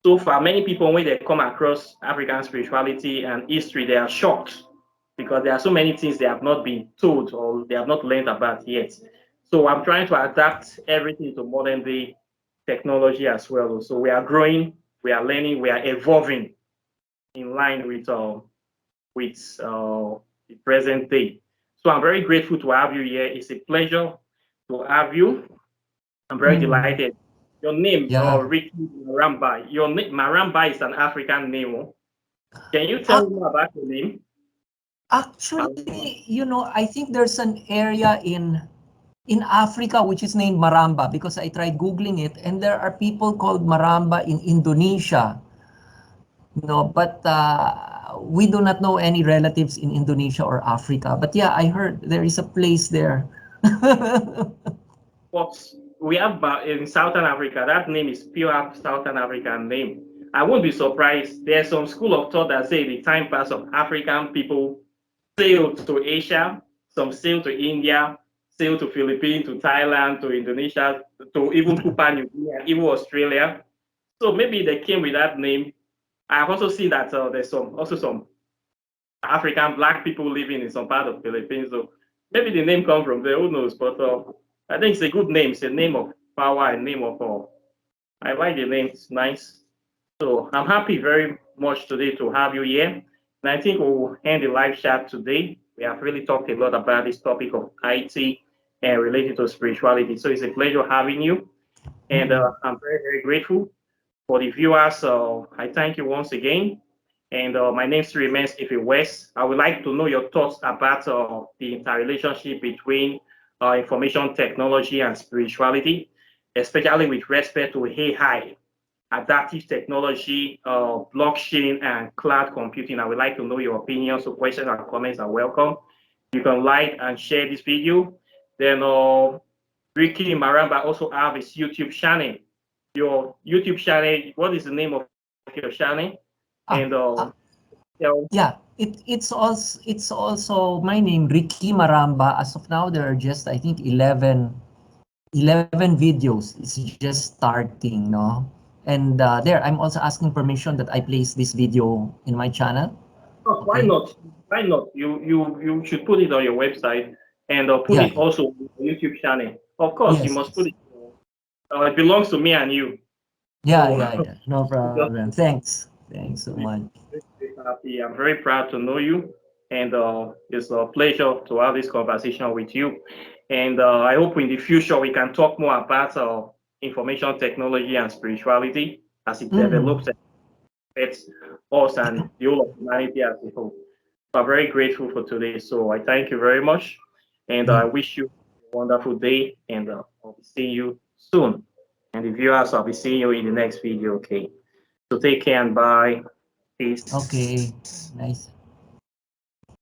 So for many people, when they come across African spirituality and history, they are shocked because there are so many things they have not been told or they have not learned about yet. So I'm trying to adapt everything to modern day technology as well. So we are growing, we are learning, we are evolving in line with the present day. So I'm very grateful to have you here. It's a pleasure to have you. I'm very mm, delighted. Your name, yeah. Ricky Maramba. Your name, Maramba, is an African name. Oh. Can you tell me Ac- more about your name? Maramba. Actually, I think there's an area in Africa which is named Maramba, because I tried Googling it, and there are people called Maramba in Indonesia. No, but we do not know any relatives in Indonesia or Africa. But yeah, I heard there is a place there. But we have in Southern Africa, that name is pure Southern African name. I won't be surprised. There's some school of thought that say the time pass of African people sailed to Asia, some sailed to India, sailed to Philippines, to Thailand, to Indonesia, to even Papua New Guinea, and even Australia. So maybe they came with that name. I have also seen that there's some African black people living in some part of Philippines. So maybe the name comes from there. Who knows? But I think it's a good name. It's a name of power, a name of I like the name. It's nice. So I'm happy very much today to have you here. And I think we'll end the live chat today. We have really talked a lot about this topic of IT and related to spirituality. So it's a pleasure having you. And Mm. I'm very, very grateful for the viewers. I thank you once again. And my name still remains Ife West. I would like to know your thoughts about the interrelationship between information technology and spirituality, especially with respect to AI, adaptive technology, blockchain, and cloud computing. I would like to know your opinions. So questions and comments are welcome. You can like and share this video. Then Ricky Maramba also have his YouTube channel. Your YouTube channel, what is the name of your channel? And Ah, ah, tell, yeah, it's also my name, Ricky Maramba. As of now, there are just, I think, 11 videos. It's just starting, no? And there, I'm also asking permission that I place this video in my channel. Oh, why Okay. not? Why not? You should put it on your website and put Yeah. it also on your YouTube channel. Of course, you Yes. must put Yes. it. It belongs to me and you. Yeah. So Yeah. Yeah. No just problem. Thanks. Thanks so be much. very happy. I'm very proud to know you, and it's a pleasure to have this conversation with you. And I hope in the future we can talk more about information technology and spirituality as it Mm. develops and affects us and the whole of humanity as a whole. So I'm very grateful for today. So I thank you very much, and I Yeah. wish you a wonderful day. And I'll be seeing you soon. And the viewers, I'll be seeing you in the next video. Okay. So take care and bye. Peace. Okay. Nice.